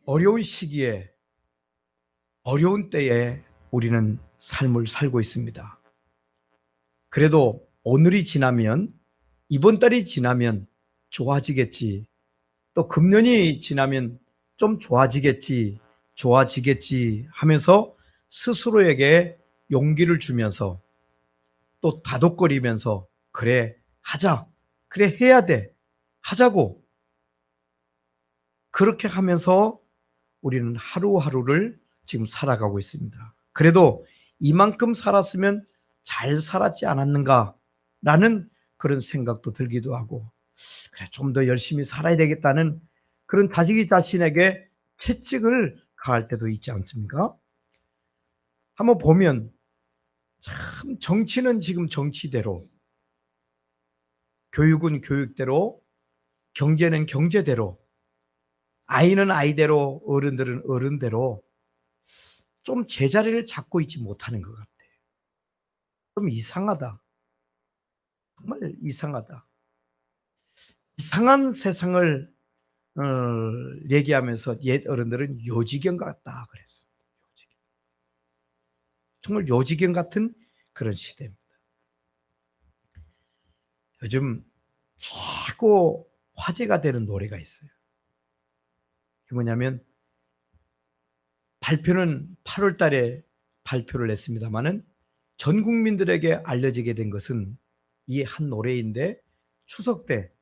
어려운 시기에, 어려운 때에 우리는 삶을 살고 있습니다. 그래도 오늘이 지나면, 이번 달이 지나면 좋아지겠지. 또 금년이 지나면 좀 좋아지겠지 하면서 스스로에게 용기를 주면서 또 다독거리면서 그래, 하자. 그래, 해야 돼. 하자고. 그렇게 하면서 우리는 하루하루를 지금 살아가고 있습니다. 그래도 이만큼 살았으면 잘 살았지 않았는가라는 그런 생각도 들기도 하고, 그래, 좀 더 열심히 살아야 되겠다는 그런 자기 자신에게 채찍을 가할 때도 있지 않습니까? 한번 보면 참 정치는 지금 정치대로, 교육은 교육대로, 경제는 경제대로, 아이는 아이대로, 어른들은 어른대로 좀 제자리를 잡고 있지 못하는 것 같아요. 좀 이상하다. 정말 이상하다. 이상한 세상을 얘기하면서 옛 어른들은 요지경 같다 그랬습니다. 요지경. 정말 요지경 같은 그런 시대입니다. 요즘 최고 화제가 되는 노래가 있어요. 그게 뭐냐면, 발표는 8월 달에 발표를 했습니다마는 전 국민들에게 알려지게 된 것은 이 한 노래인데, 추석 때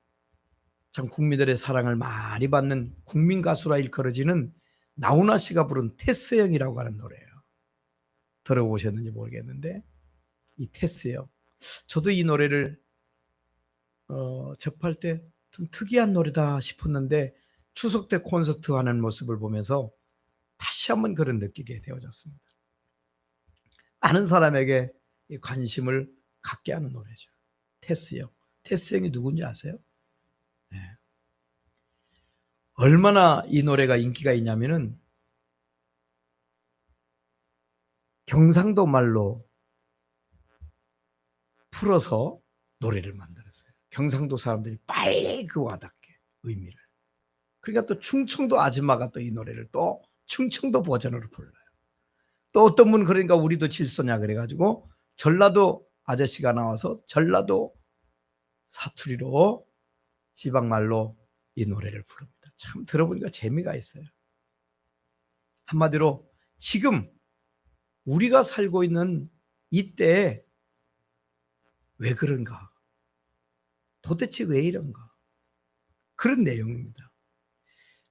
참 국민들의 사랑을 많이 받는 국민 가수라 일컬어지는 나훈아 씨가 부른 테스형이라고 하는 노래예요. 들어보셨는지 모르겠는데, 이 테스형. 저도 이 노래를 접할 때 좀 특이한 노래다 싶었는데, 추석 때 콘서트 하는 모습을 보면서 다시 한번 그런 느끼게 되어졌습니다. 많은 사람에게 관심을 갖게 하는 노래죠. 테스형. 테스형이 누군지 아세요? 네. 얼마나 이 노래가 인기가 있냐면은 경상도 말로 풀어서 노래를 만들었어요. 경상도 사람들이 빨리 그 와닿게 의미를. 그러니까 또 충청도 아줌마가 또 이 노래를 또 충청도 버전으로 불러요. 또 어떤 분은 그러니까 우리도 질소냐 그래가지고 전라도 아저씨가 나와서 전라도 사투리로 지방말로 이 노래를 부릅니다. 참 들어보니까 재미가 있어요. 한마디로 지금 우리가 살고 있는 이때에 왜 그런가? 도대체 왜 이런가? 그런 내용입니다.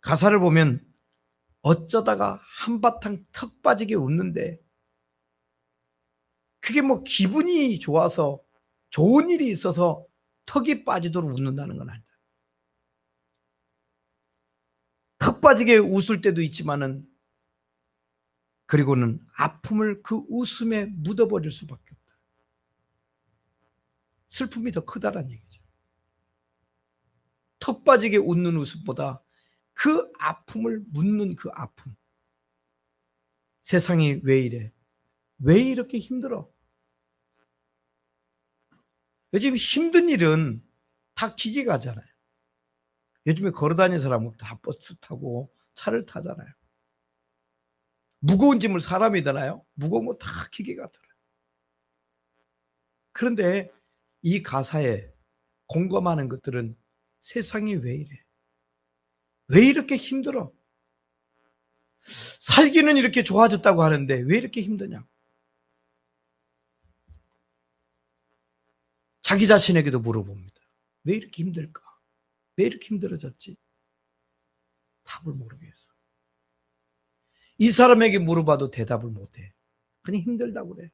가사를 보면 어쩌다가 한바탕 턱 빠지게 웃는데, 그게 뭐 기분이 좋아서 좋은 일이 있어서 턱이 빠지도록 웃는다는 건 아니다. 턱 빠지게 웃을 때도 있지만은, 그리고는 아픔을 그 웃음에 묻어버릴 수밖에 없다. 슬픔이 더 크다라는 얘기죠. 턱 빠지게 웃는 웃음보다 그 아픔을 묻는 그 아픔. 세상이 왜 이래? 왜 이렇게 힘들어? 요즘 힘든 일은 다 기계가 하잖아요. 요즘에 걸어다니는 사람은 다 버스 타고 차를 타잖아요. 무거운 짐을 사람이 되나요? 무거운 거 다 기계가 들어요. 그런데 이 가사에 공감하는 것들은 세상이 왜 이래? 왜 이렇게 힘들어? 살기는 이렇게 좋아졌다고 하는데 왜 이렇게 힘드냐? 자기 자신에게도 물어봅니다. 왜 이렇게 힘들까? 왜 이렇게 힘들어졌지? 답을 모르겠어. 이 사람에게 물어봐도 대답을 못해. 그냥 힘들다고 그래.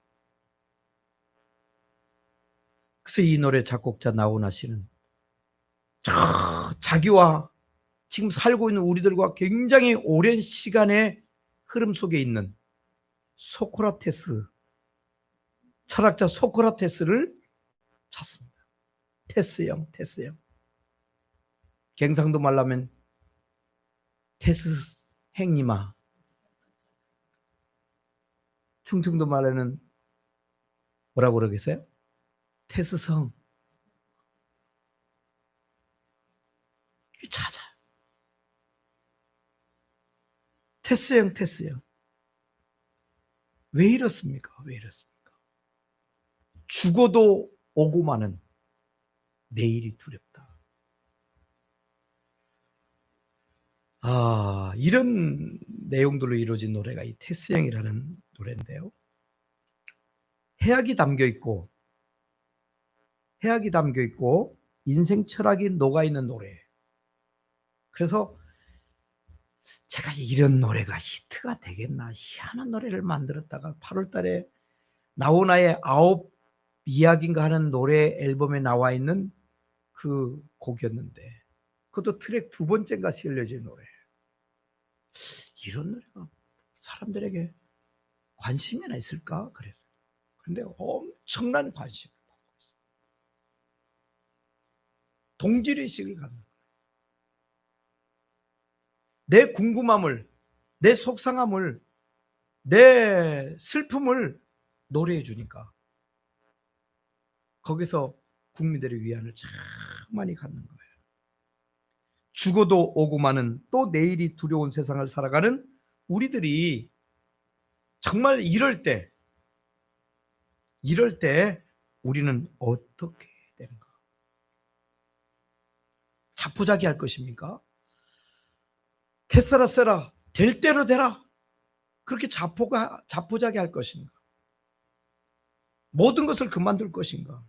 그래서 이 노래 작곡자 나훈아 씨는 자기와 지금 살고 있는 우리들과 굉장히 오랜 시간의 흐름 속에 있는 소크라테스, 철학자 소크라테스를 찾습니다. 테스형. 경상도 말라면 테스행님아. 충청도 말에는 뭐라고 그러겠어요? 테스성. 찾아. 테스형. 왜 이렇습니까? 왜 이렇습니까? 죽어도 오고 마는 내일이 두렵다. 이런 내용들로 이루어진 노래가 이 테스형이라는 노래인데요. 해악이 담겨 있고 인생 철학이 녹아 있는 노래. 그래서 제가 이런 노래가 히트가 되겠나 희한한 노래를 만들었다가 8월 달에 나훈아의 9 이야기인가 하는 노래 앨범에 나와 있는 그 곡이었는데, 그것도 트랙 2번째인가 실려진 노래. 이런 노래가 사람들에게 관심이나 있을까 그랬어요. 그런데 엄청난 관심을 받고 있어요. 동질의식을 갖는 거예요. 내 궁금함을, 내 속상함을, 내 슬픔을 노래해 주니까 거기서 국민들의 위안을 참 많이 갖는 거예요. 죽어도 오고 마는 또 내일이 두려운 세상을 살아가는 우리들이 정말 이럴 때 우리는 어떻게 해야 되는가? 자포자기할 것입니까? 캐서라세라, 될 대로 되라, 그렇게 자포자기할 것인가? 모든 것을 그만둘 것인가?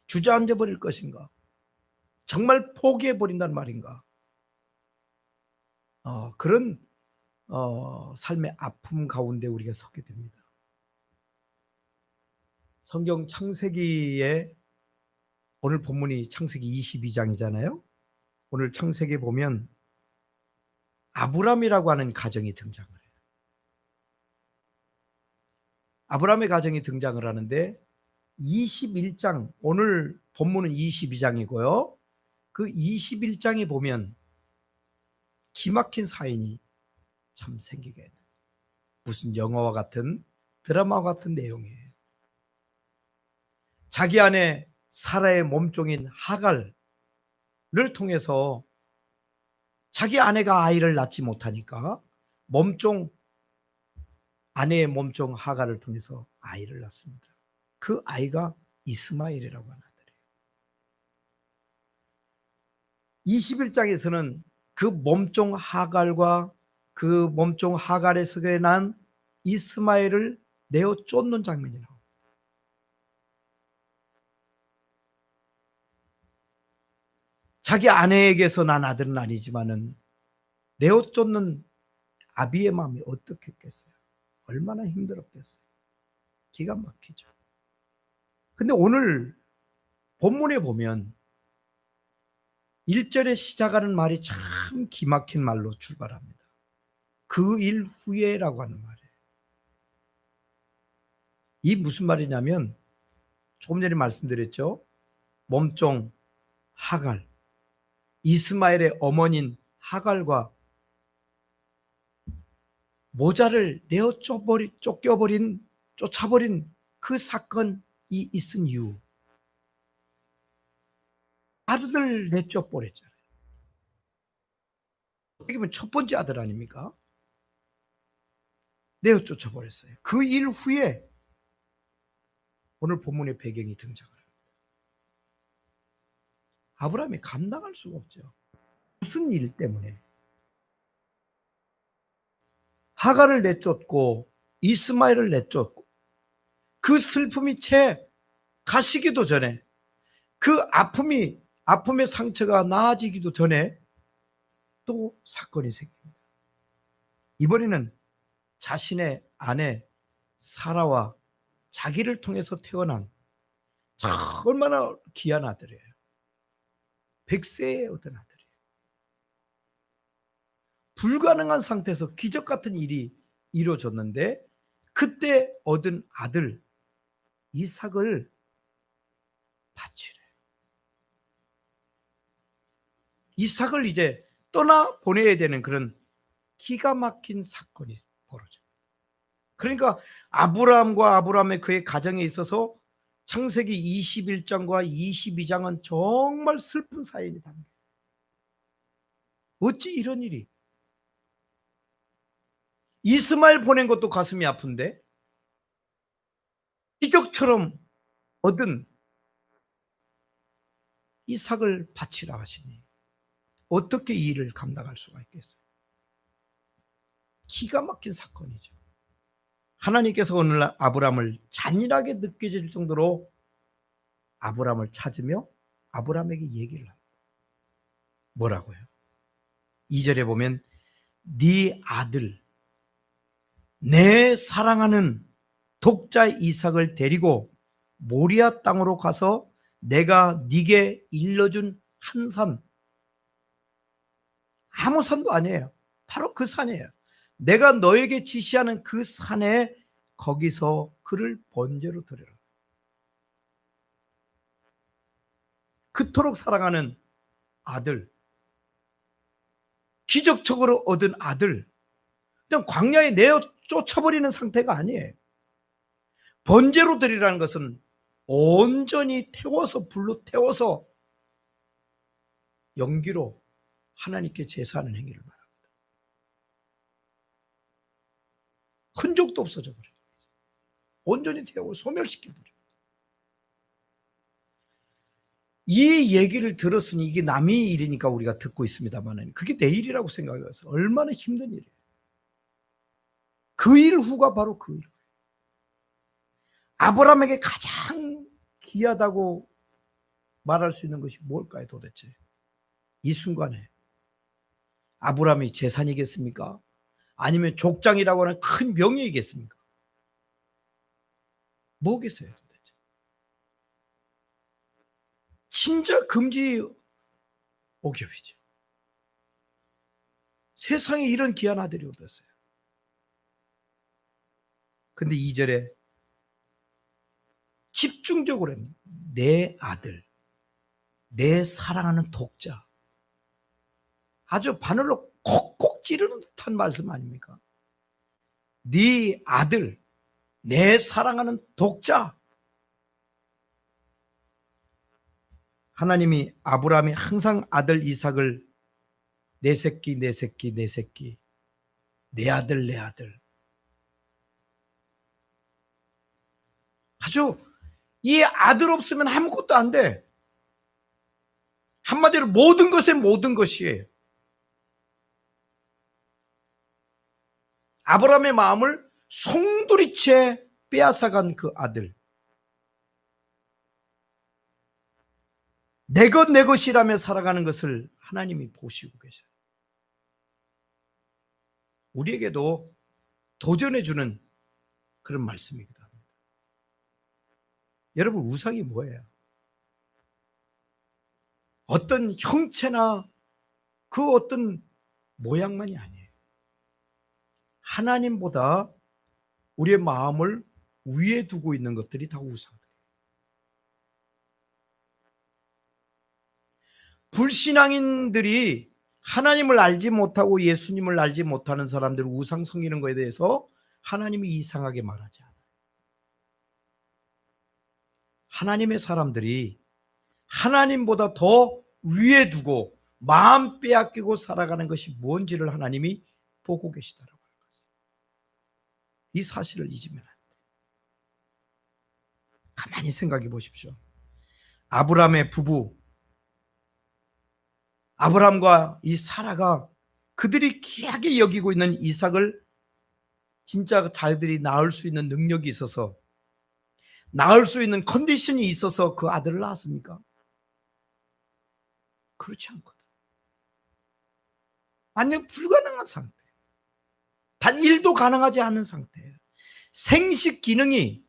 주저앉아 버릴 것인가? 정말 포기해 버린다는 말인가? 그런 삶의 아픔 가운데 우리가 서게 됩니다. 성경 창세기에 오늘 본문이 창세기 22장이잖아요. 오늘 창세기에 보면 아브람이라고 하는 가정이 등장을 해요. 아브람의 가정이 등장을 하는데 21장, 오늘 본문은 22장이고요. 그 21장에 보면 기막힌 사인이 참 생기게 돼요. 무슨 영화와 같은, 드라마와 같은 내용이에요. 자기 안에 사라의 몸종인 하갈을 통해서 자기 아내가 아이를 낳지 못하니까 아내의 몸종 하갈을 통해서 아이를 낳습니다. 그 아이가 이스마엘이라고 하는 아들이에요. 21장에서는 그 몸종 하갈과 그 몸종 하갈에서 난 이스마엘을 내어 쫓는 장면이 나옵니다. 자기 아내에게서 난 아들은 아니지만은 내어 쫓는 아비의 마음이 어떻겠겠어요? 얼마나 힘들었겠어요? 기가 막히죠. 근데 오늘 본문에 보면 1절에 시작하는 말이 참 기막힌 말로 출발합니다. 그 일 후에라고 하는 말이에요. 이 무슨 말이냐면 조금 전에 말씀드렸죠. 몸종 하갈, 이스마엘의 어머니인 하갈과 모자를 내어 쫓아버린 그 사건이 있은 이유, 아들을 내쫓버렸잖아요. 어떻게 보면 첫 번째 아들 아닙니까? 내어 쫓아버렸어요. 그 일 후에 오늘 본문의 배경이 등장을 합니다. 아브라함이 감당할 수가 없죠. 무슨 일 때문에? 하갈을 내쫓고 이스마엘을 내쫓고 그 슬픔이 채 가시기도 전에, 그 아픔의 상처가 나아지기도 전에 또 사건이 생깁니다. 이번에는 자신의 아내 사라와 자기를 통해서 태어난 얼마나 귀한 아들이에요. 100세의 어떤 아들이에요. 불가능한 상태에서 기적 같은 일이 이루어졌는데 그때 얻은 아들 이삭을 바치래요. 이삭을 이제 떠나 보내야 되는 그런 기가 막힌 사건이 벌어져요. 그러니까 아브라함의 그의 가정에 있어서 창세기 21장과 22장은 정말 슬픈 사연이 담겨요. 어찌 이런 일이? 이스마엘 보낸 것도 가슴이 아픈데 기적처럼 얻은 이삭을 바치라 하시니 어떻게 이 일을 감당할 수가 있겠어요? 기가 막힌 사건이죠. 하나님께서 오늘날 아브라함을 잔인하게 느껴질 정도로 아브라함을 찾으며 아브라함에게 얘기를 합니다. 뭐라고요? 2절에 보면 네 아들 내 사랑하는 독자 이삭을 데리고 모리아 땅으로 가서 내가 네게 일러준 한 산, 아무 산도 아니에요. 바로 그 산이에요. 내가 너에게 지시하는 그 산에 거기서 그를 번제로 드려라. 그토록 사랑하는 아들, 기적적으로 얻은 아들, 그냥 광야에 내어 쫓아버리는 상태가 아니에요. 번제로 드리라는 것은 온전히 태워서, 불로 태워서 연기로 하나님께 제사하는 행위를 말합니다. 흔적도 없어져 버려요. 온전히 태우고 소멸시켜버려요. 이 얘기를 들었으니 이게 남의 일이니까 우리가 듣고 있습니다만 그게 내 일이라고 생각해서 얼마나 힘든 일이에요. 그 일 후가 바로 그 일. 아브라함에게 가장 귀하다고 말할 수 있는 것이 뭘까요 도대체? 이 순간에 아브라함이 재산이겠습니까? 아니면 족장이라고 하는 큰 명예이겠습니까? 뭐겠어요 도대체? 진짜 금지 오겹이죠. 세상에 이런 귀한 아들이 어딨어요? 근데 2절에 집중적으로 내 아들, 내 사랑하는 독자, 아주 바늘로 콕콕 찌르는 듯한 말씀 아닙니까? 네 아들, 내 사랑하는 독자. 하나님이 아브라함이 항상 아들 이삭을 내 새끼, 내 새끼, 내 새끼, 내 아들, 내 아들. 아주 이 아들 없으면 아무것도 안 돼. 한마디로 모든 것의 모든 것이에요. 아브라함의 마음을 송두리째 빼앗아간 그 아들. 내 것 내 것이라며 살아가는 것을 하나님이 보시고 계셔요. 우리에게도 도전해주는 그런 말씀이기도 합니다. 여러분 우상이 뭐예요? 어떤 형체나 그 어떤 모양만이 아니에요. 하나님보다 우리의 마음을 위에 두고 있는 것들이 다 우상들이에요. 불신앙인들이 하나님을 알지 못하고 예수님을 알지 못하는 사람들 우상 섬기는 것에 대해서 하나님이 이상하게 말하지 않아요. 하나님의 사람들이 하나님보다 더 위에 두고 마음 빼앗기고 살아가는 것이 뭔지를 하나님이 보고 계시다라고 하는 거죠. 이 사실을 잊으면 안 돼요. 가만히 생각해 보십시오. 아브라함의 부부 아브라함과 이 사라가 그들이 귀하게 여기고 있는 이삭을 진짜 자기들이 낳을 수 있는 능력이 있어서 낳을 수 있는 컨디션이 있어서 그 아들을 낳았습니까? 그렇지 않거든. 완전 불가능한 상태. 단 1도 가능하지 않은 상태예요. 생식 기능이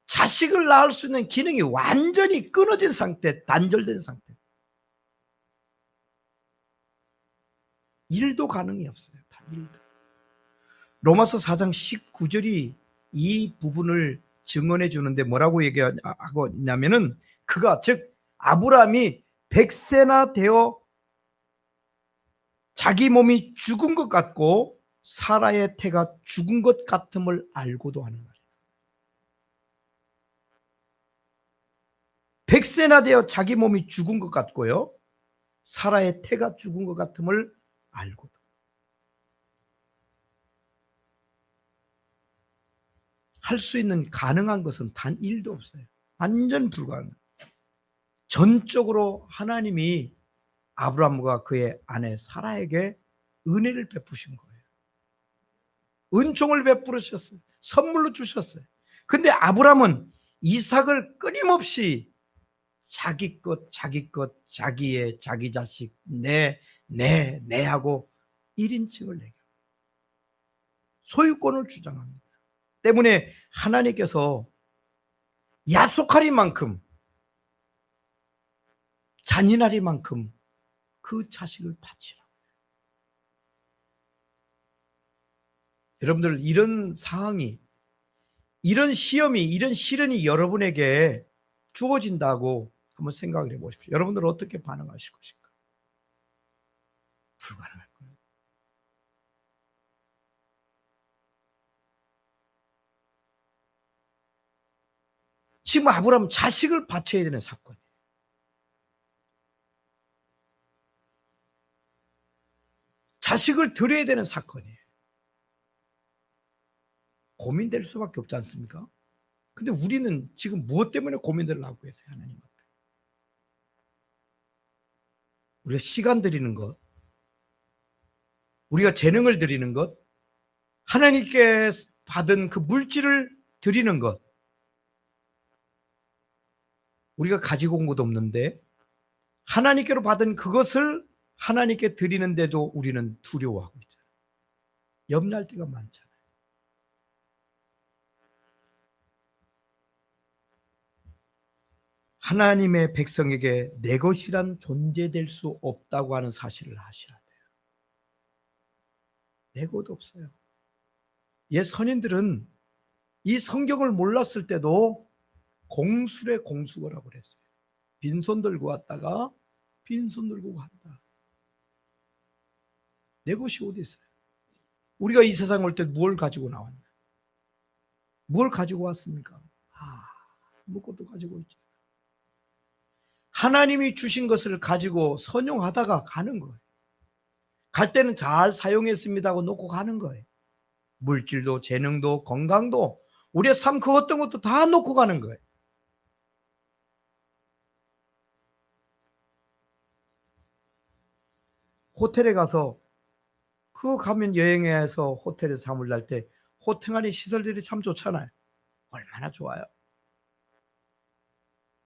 자식을 낳을 수 있는 기능이 완전히 끊어진 상태, 단절된 상태. 1도 가능이 없어요. 단 1도. 로마서 4장 19절이 이 부분을 증언해 주는데 뭐라고 얘기하고 있냐면은 그가 즉 아브라함이 100세나 되어 자기 몸이 죽은 것 같고 사라의 태가 죽은 것 같음을 알고도 하는 말이에요. 100세나 되어 자기 몸이 죽은 것 같고요. 사라의 태가 죽은 것 같음을 알고도. 할 수 있는 가능한 것은 단 1도 없어요. 완전 불가능. 전적으로 하나님이 아브라함과 그의 아내 사라에게 은혜를 베푸신 거예요. 은총을 베풀으셨어요. 선물로 주셨어요. 근데 아브라함은 이삭을 끊임없이 자기 것, 자기 자식, 내 하고 1인칭을 내게 소유권을 주장합니다. 때문에 하나님께서 야속하리만큼, 잔인하리만큼 그 자식을 바치라. 여러분들, 이런 상황이, 이런 시험이, 이런 시련이 여러분에게 주어진다고 한번 생각을 해보십시오. 여러분들 어떻게 반응하실 것인가? 불가능할 거예요. 지금 아브라함 자식을 바쳐야 되는 사건이에요. 자식을 드려야 되는 사건이에요. 고민될 수밖에 없지 않습니까? 근데 우리는 지금 무엇 때문에 고민들을 하고 계세요? 하나님 앞에. 우리가 시간 드리는 것, 우리가 재능을 드리는 것, 하나님께 받은 그 물질을 드리는 것, 우리가 가지고 온 것도 없는데 하나님께로 받은 그것을 하나님께 드리는데도 우리는 두려워하고 있잖아요. 염려할 때가 많잖아요. 하나님의 백성에게 내 것이란 존재될 수 없다고 하는 사실을 아셔야 돼요. 내 것 없어요. 옛 선인들은 이 성경을 몰랐을 때도 공술의 공수거라고 그랬어요. 빈손 들고 왔다가 빈손 들고 간다. 내 것이 어디 있어요? 우리가 이 세상 올 때 뭘 가지고 나왔나? 뭘 가지고 왔습니까? 아무것도 가지고 있지. 하나님이 주신 것을 가지고 선용하다가 가는 거예요. 갈 때는 잘 사용했습니다 하고 놓고 가는 거예요. 물질도 재능도 건강도 우리의 삶 그 어떤 것도 다 놓고 가는 거예요. 호텔에 가서 그거 가면 여행해서 호텔에서 잠을 잘 때 호텔 안에 시설들이 참 좋잖아요. 얼마나 좋아요.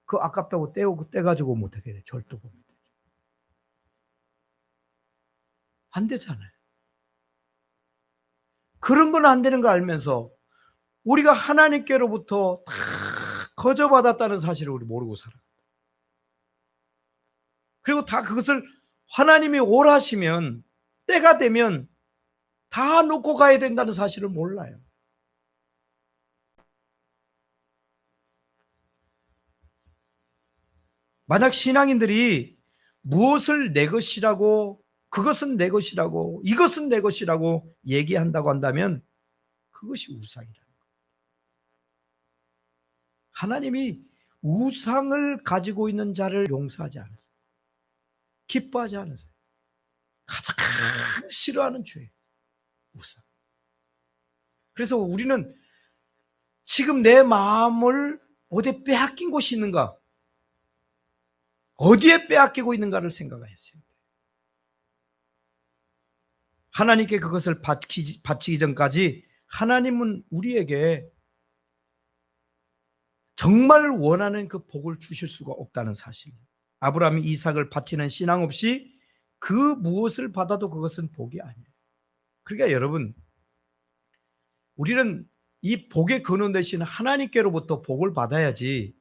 그 아깝다고 떼가지고 못하게 돼. 절도 보면 안 되잖아요. 그런 건 안 되는 걸 알면서 우리가 하나님께로부터 다 거저받았다는 사실을 우리 모르고 살아. 그리고 다 그것을 하나님이 오라시면 때가 되면 다 놓고 가야 된다는 사실을 몰라요. 만약 신앙인들이 무엇을 내 것이라고, 그것은 내 것이라고, 이것은 내 것이라고 얘기한다고 한다면 그것이 우상이라는 거예요. 하나님이 우상을 가지고 있는 자를 용서하지 않으세요. 기뻐하지 않으세요. 가장 싫어하는 죄, 우상. 그래서 우리는 지금 내 마음을 어디에 빼앗긴 곳이 있는가? 어디에 빼앗기고 있는가를 생각하였어요. 하나님께 그것을 바치기 전까지 하나님은 우리에게 정말 원하는 그 복을 주실 수가 없다는 사실. 아브라함이 이삭을 바치는 신앙 없이 그 무엇을 받아도 그것은 복이 아니에요. 그러니까 여러분, 우리는 이 복의 근원 되신 하나님께로부터 복을 받아야지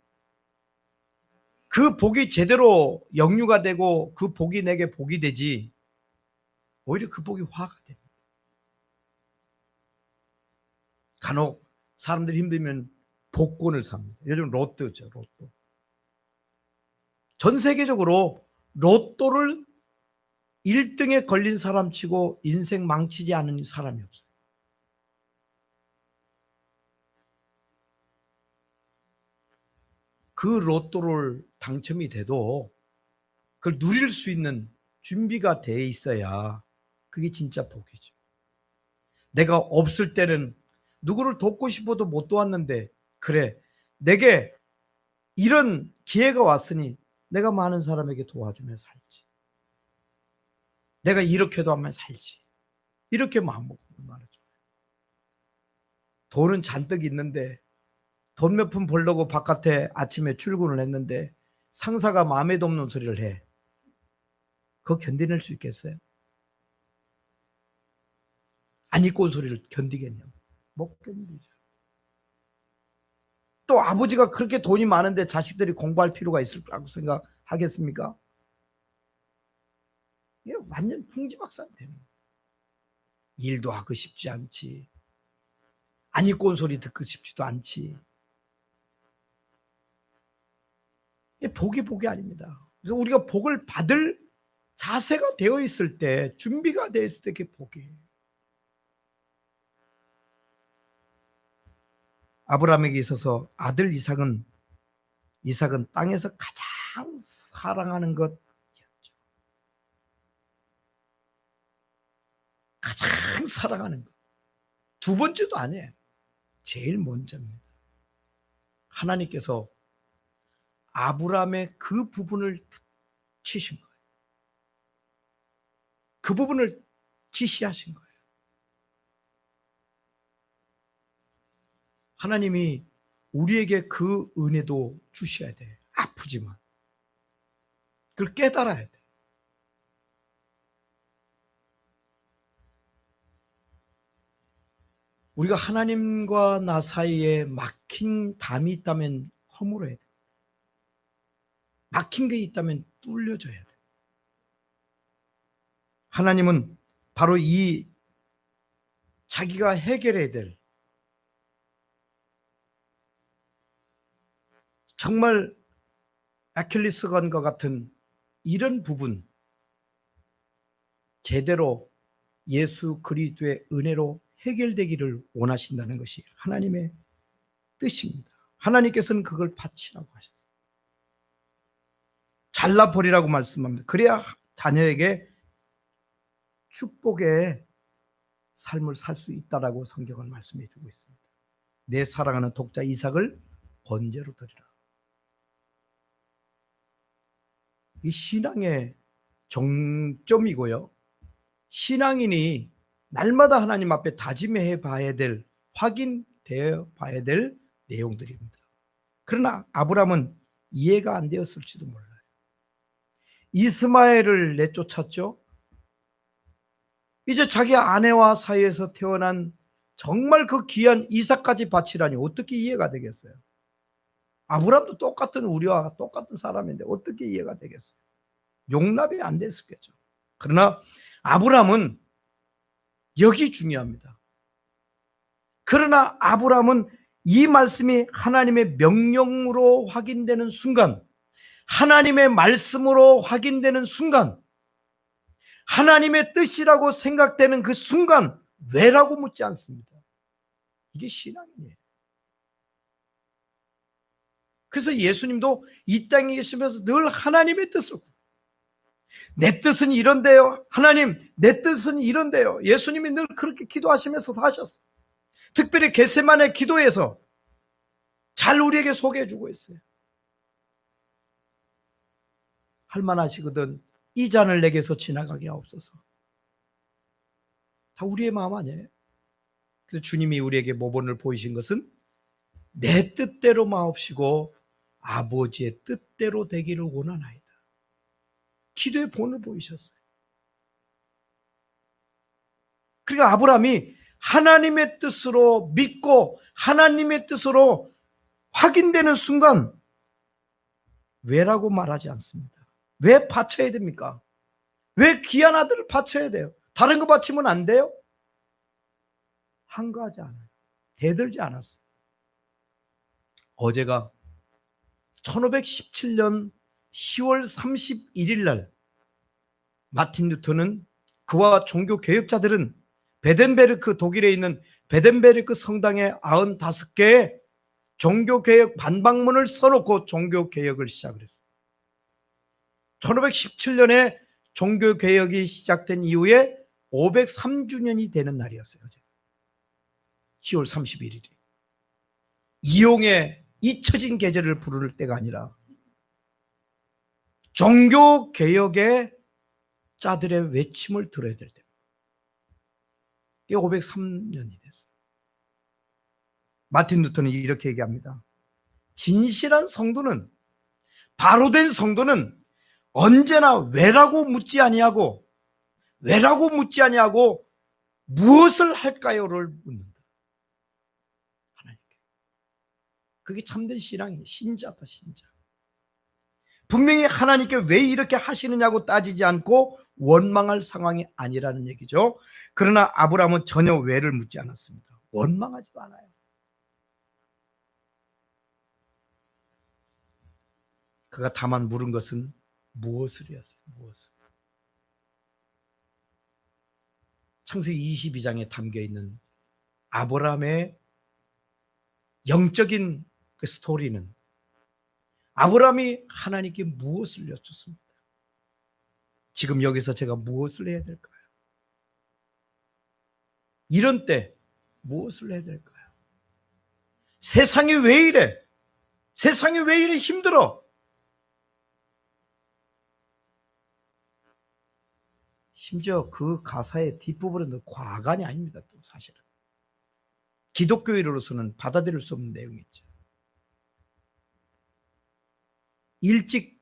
그 복이 제대로 영유가 되고 그 복이 내게 복이 되지 오히려 그 복이 화가 됩니다. 간혹 사람들이 힘들면 복권을 삽니다. 요즘 로또죠, 로또. 전 세계적으로 로또를 1등에 걸린 사람 치고 인생 망치지 않은 사람이 없어요. 그 로또를 당첨이 돼도 그걸 누릴 수 있는 준비가 돼 있어야 그게 진짜 복이죠. 내가 없을 때는 누구를 돕고 싶어도 못 도왔는데, 그래, 내게 이런 기회가 왔으니 내가 많은 사람에게 도와주며 살지. 내가 이렇게도 하면 살지. 이렇게 마음먹으면 얼마나 좋아요. 돈은 잔뜩 있는데, 돈 몇 푼 벌려고 바깥에 아침에 출근을 했는데 상사가 마음에도 없는 소리를 해. 그거 견뎌낼 수 있겠어요? 안 입고 온 소리를 견디겠냐고. 못 견디죠. 또 아버지가 그렇게 돈이 많은데 자식들이 공부할 필요가 있을 거라고 생각하겠습니까? 이게 완전 풍지박산 되는 거예요. 일도 하고 싶지 않지. 안 입고 온 소리 듣고 싶지도 않지. 이게 복이 아닙니다. 그래서 우리가 복을 받을 자세가 되어 있을 때, 준비가 되어 있을 때 그게 복이에요. 아브라함에게 있어서 아들 이삭은 땅에서 가장 사랑하는 것이었죠. 가장 사랑하는 것. 두 번째도 아니에요. 제일 먼저입니다. 하나님께서 아브라함의 그 부분을 치신 거예요. 그 부분을 지시하신 거예요. 하나님이 우리에게 그 은혜도 주셔야 돼. 아프지만. 그걸 깨달아야 돼. 우리가 하나님과 나 사이에 막힌 담이 있다면 허물어야 돼. 막힌 게 있다면 뚫려줘야 돼. 하나님은 바로 이 자기가 해결해야 될, 정말 아킬레스건과 같은 이런 부분 제대로 예수 그리스도의 은혜로 해결되기를 원하신다는 것이 하나님의 뜻입니다. 하나님께서는 그걸 바치라고 하셨어요. 잘라버리라고 말씀합니다. 그래야 자녀에게 축복의 삶을 살 수 있다라고 성경은 말씀해 주고 있습니다. 내 사랑하는 독자 이삭을 번제로 드리라. 이 신앙의 정점이고요. 신앙인이 날마다 하나님 앞에 다짐해 봐야 될, 확인되어 봐야 될 내용들입니다. 그러나 아브라함은 이해가 안 되었을지도 몰라요. 이스마엘을 내쫓았죠. 이제 자기 아내와 사이에서 태어난 정말 그 귀한 이삭까지 바치라니 어떻게 이해가 되겠어요? 아브라함도 똑같은 우리와 똑같은 사람인데 어떻게 이해가 되겠어요? 용납이 안 됐었겠죠. 그러나 아브라함은 여기 중요합니다. 그러나 아브라함은 이 말씀이 하나님의 명령으로 확인되는 순간, 하나님의 말씀으로 확인되는 순간, 하나님의 뜻이라고 생각되는 그 순간 왜라고 묻지 않습니다. 이게 신앙이에요. 그래서 예수님도 이 땅에 계시면서 늘 하나님의 뜻을, 내 뜻은 이런데요. 하나님, 내 뜻은 이런데요. 예수님이 늘 그렇게 기도하시면서 하셨어요. 특별히 겟세마네 기도에서 잘 우리에게 소개해 주고 있어요. 할 만하시거든 이 잔을 내게서 지나가게 하옵소서. 다 우리의 마음 아니에요? 그래서 주님이 우리에게 모본을 보이신 것은 내 뜻대로 마옵시고 아버지의 뜻대로 되기를 원하나이다. 기도의 본을 보이셨어요. 그러니까 아브라함이 하나님의 뜻으로 믿고 하나님의 뜻으로 확인되는 순간 왜라고 말하지 않습니다. 왜 바쳐야 됩니까? 왜 귀한 아들을 바쳐야 돼요? 다른 거 바치면 안 돼요? 한가하지 않아요. 대들지 않았어요. 어제가 1517년 10월 31일 날 마틴 루터는, 그와 종교 개혁자들은 베덴베르크, 독일에 있는 베덴베르크 성당에 95개의 종교개혁 반박문을 써놓고 종교개혁을 시작을 했어요. 1517년에 종교개혁이 시작된 이후에 503주년이 되는 날이었어요. 10월 31일이 이용의 잊혀진 계절을 부를 때가 아니라 종교개혁의 자들의 외침을 들어야 될 때입니다. 이게 503년이 됐어요. 마틴 루터는 이렇게 얘기합니다. 진실한 성도는, 바로된 성도는 언제나 왜라고 묻지 아니하고 무엇을 할까요를 묻는다. 하나님께. 그게 참된 신앙이에요. 신자다, 신자. 분명히 하나님께 왜 이렇게 하시느냐고 따지지 않고 원망할 상황이 아니라는 얘기죠. 그러나 아브라함은 전혀 왜를 묻지 않았습니다. 원망하지도 않아요. 그가 다만 물은 것은 무엇을이었어요. 무엇을. 창세기 22장에 담겨있는 아브라함의 영적인 그 스토리는 아브라함이 하나님께 무엇을 여쭙습니다. 지금 여기서 제가 무엇을 해야 될까요? 이런 때 무엇을 해야 될까요? 세상이 왜 이래? 세상이 왜 이래 힘들어? 심지어 그 가사의 뒷부분은 과간이 아닙니다. 또 사실은 기독교인으로서는 받아들일 수 없는 내용이죠. 일찍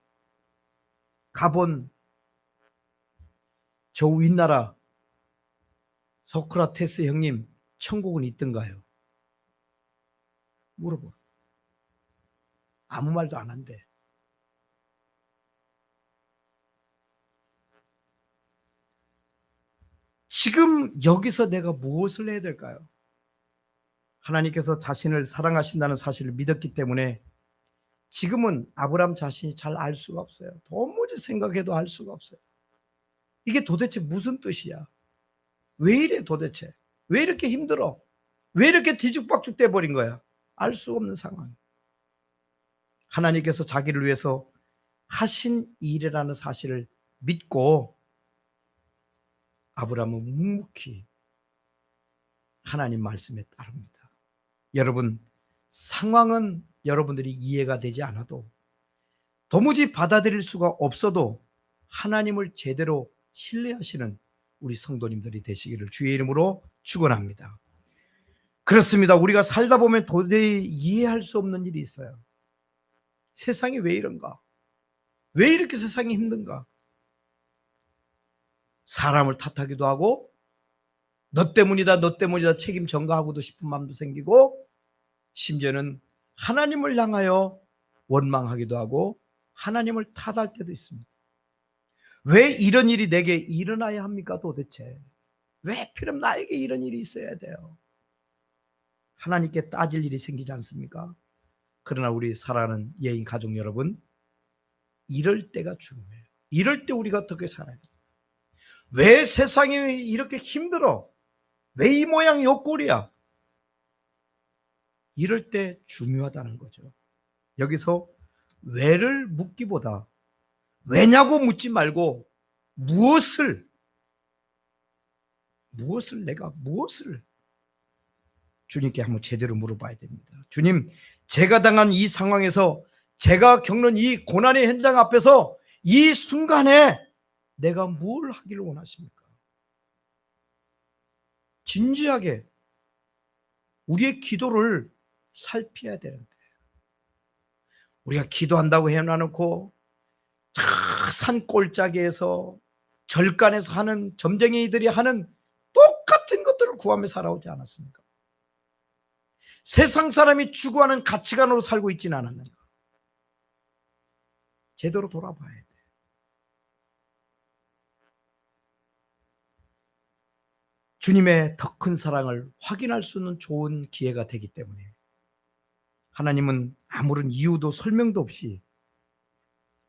가본 저 윗나라 소크라테스 형님 천국은 있던가요? 물어봐. 아무 말도 안 한대. 지금 여기서 내가 무엇을 해야 될까요? 하나님께서 자신을 사랑하신다는 사실을 믿었기 때문에 지금은 아브라함 자신이 잘 알 수가 없어요. 도무지 생각해도 알 수가 없어요. 이게 도대체 무슨 뜻이야? 왜 이래 도대체? 왜 이렇게 힘들어? 왜 이렇게 뒤죽박죽 돼버린 거야? 알 수 없는 상황. 하나님께서 자기를 위해서 하신 일이라는 사실을 믿고 아브라함은 묵묵히 하나님 말씀에 따릅니다. 여러분, 상황은 여러분들이 이해가 되지 않아도 도무지 받아들일 수가 없어도 하나님을 제대로 신뢰하시는 우리 성도님들이 되시기를 주의 이름으로 축원합니다. 그렇습니다. 우리가 살다 보면 도저히 이해할 수 없는 일이 있어요. 세상이 왜 이런가? 왜 이렇게 세상이 힘든가? 사람을 탓하기도 하고 너 때문이다 책임 전가하고도 싶은 마음도 생기고 심지어는 하나님을 향하여 원망하기도 하고 하나님을 탓할 때도 있습니다. 왜 이런 일이 내게 일어나야 합니까 도대체? 왜 필요하면 나에게 이런 일이 있어야 돼요? 하나님께 따질 일이 생기지 않습니까? 그러나 우리 사랑하는 예인 가족 여러분, 이럴 때가 중요해요. 이럴 때 우리가 어떻게 살아야 돼요? 왜 세상이 이렇게 힘들어? 왜 이 모양 요 꼴이야? 이럴 때 중요하다는 거죠. 여기서 왜를 묻기보다 왜냐고 묻지 말고 무엇을 주님께 한번 제대로 물어봐야 됩니다. 주님, 제가 당한 이 상황에서 제가 겪는 이 고난의 현장 앞에서 이 순간에 내가 뭘 하기를 원하십니까? 진지하게 우리의 기도를 살펴야 되는데 우리가 기도한다고 해놔놓고 산 꼴짜기에서 절간에서 하는 점쟁이들이 하는 똑같은 것들을 구하며 살아오지 않았습니까? 세상 사람이 추구하는 가치관으로 살고 있지는 않았는가? 제대로 돌아봐야 돼. 주님의 더 큰 사랑을 확인할 수 있는 좋은 기회가 되기 때문에 하나님은 아무런 이유도 설명도 없이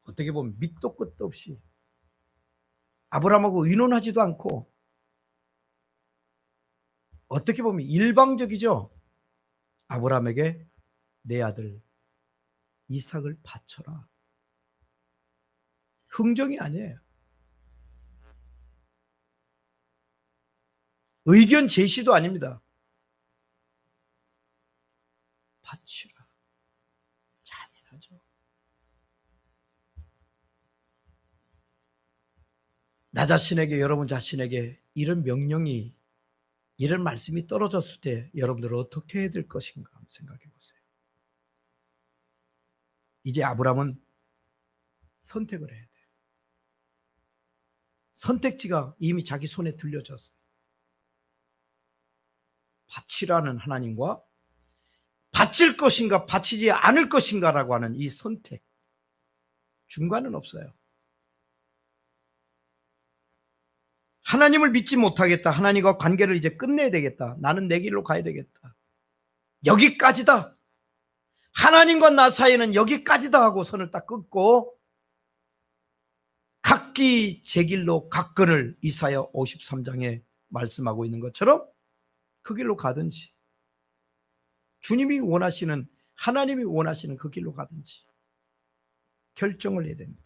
어떻게 보면 밑도 끝도 없이 아브라함하고 의논하지도 않고 어떻게 보면 일방적이죠. 아브라함에게 내 아들 이삭을 바쳐라. 흥정이 아니에요. 의견 제시도 아닙니다. 바치라. 잔인하죠. 나 자신에게, 여러분 자신에게 이런 명령이, 이런 말씀이 떨어졌을 때 여러분들은 어떻게 해야 될 것인가 한번 생각해 보세요. 이제 아브라함은 선택을 해야 돼요. 선택지가 이미 자기 손에 들려졌어요. 바치라는 하나님과 바칠 것인가 바치지 않을 것인가라고 하는 이 선택, 중간은 없어요. 하나님을 믿지 못하겠다, 하나님과 관계를 이제 끝내야 되겠다, 나는 내 길로 가야 되겠다, 여기까지다, 하나님과 나 사이는 여기까지다 하고 선을 딱 끊고 각기 제 길로 각건을 이사야 53장에 말씀하고 있는 것처럼 그 길로 가든지, 주님이 원하시는, 하나님이 원하시는 그 길로 가든지 결정을 해야 됩니다.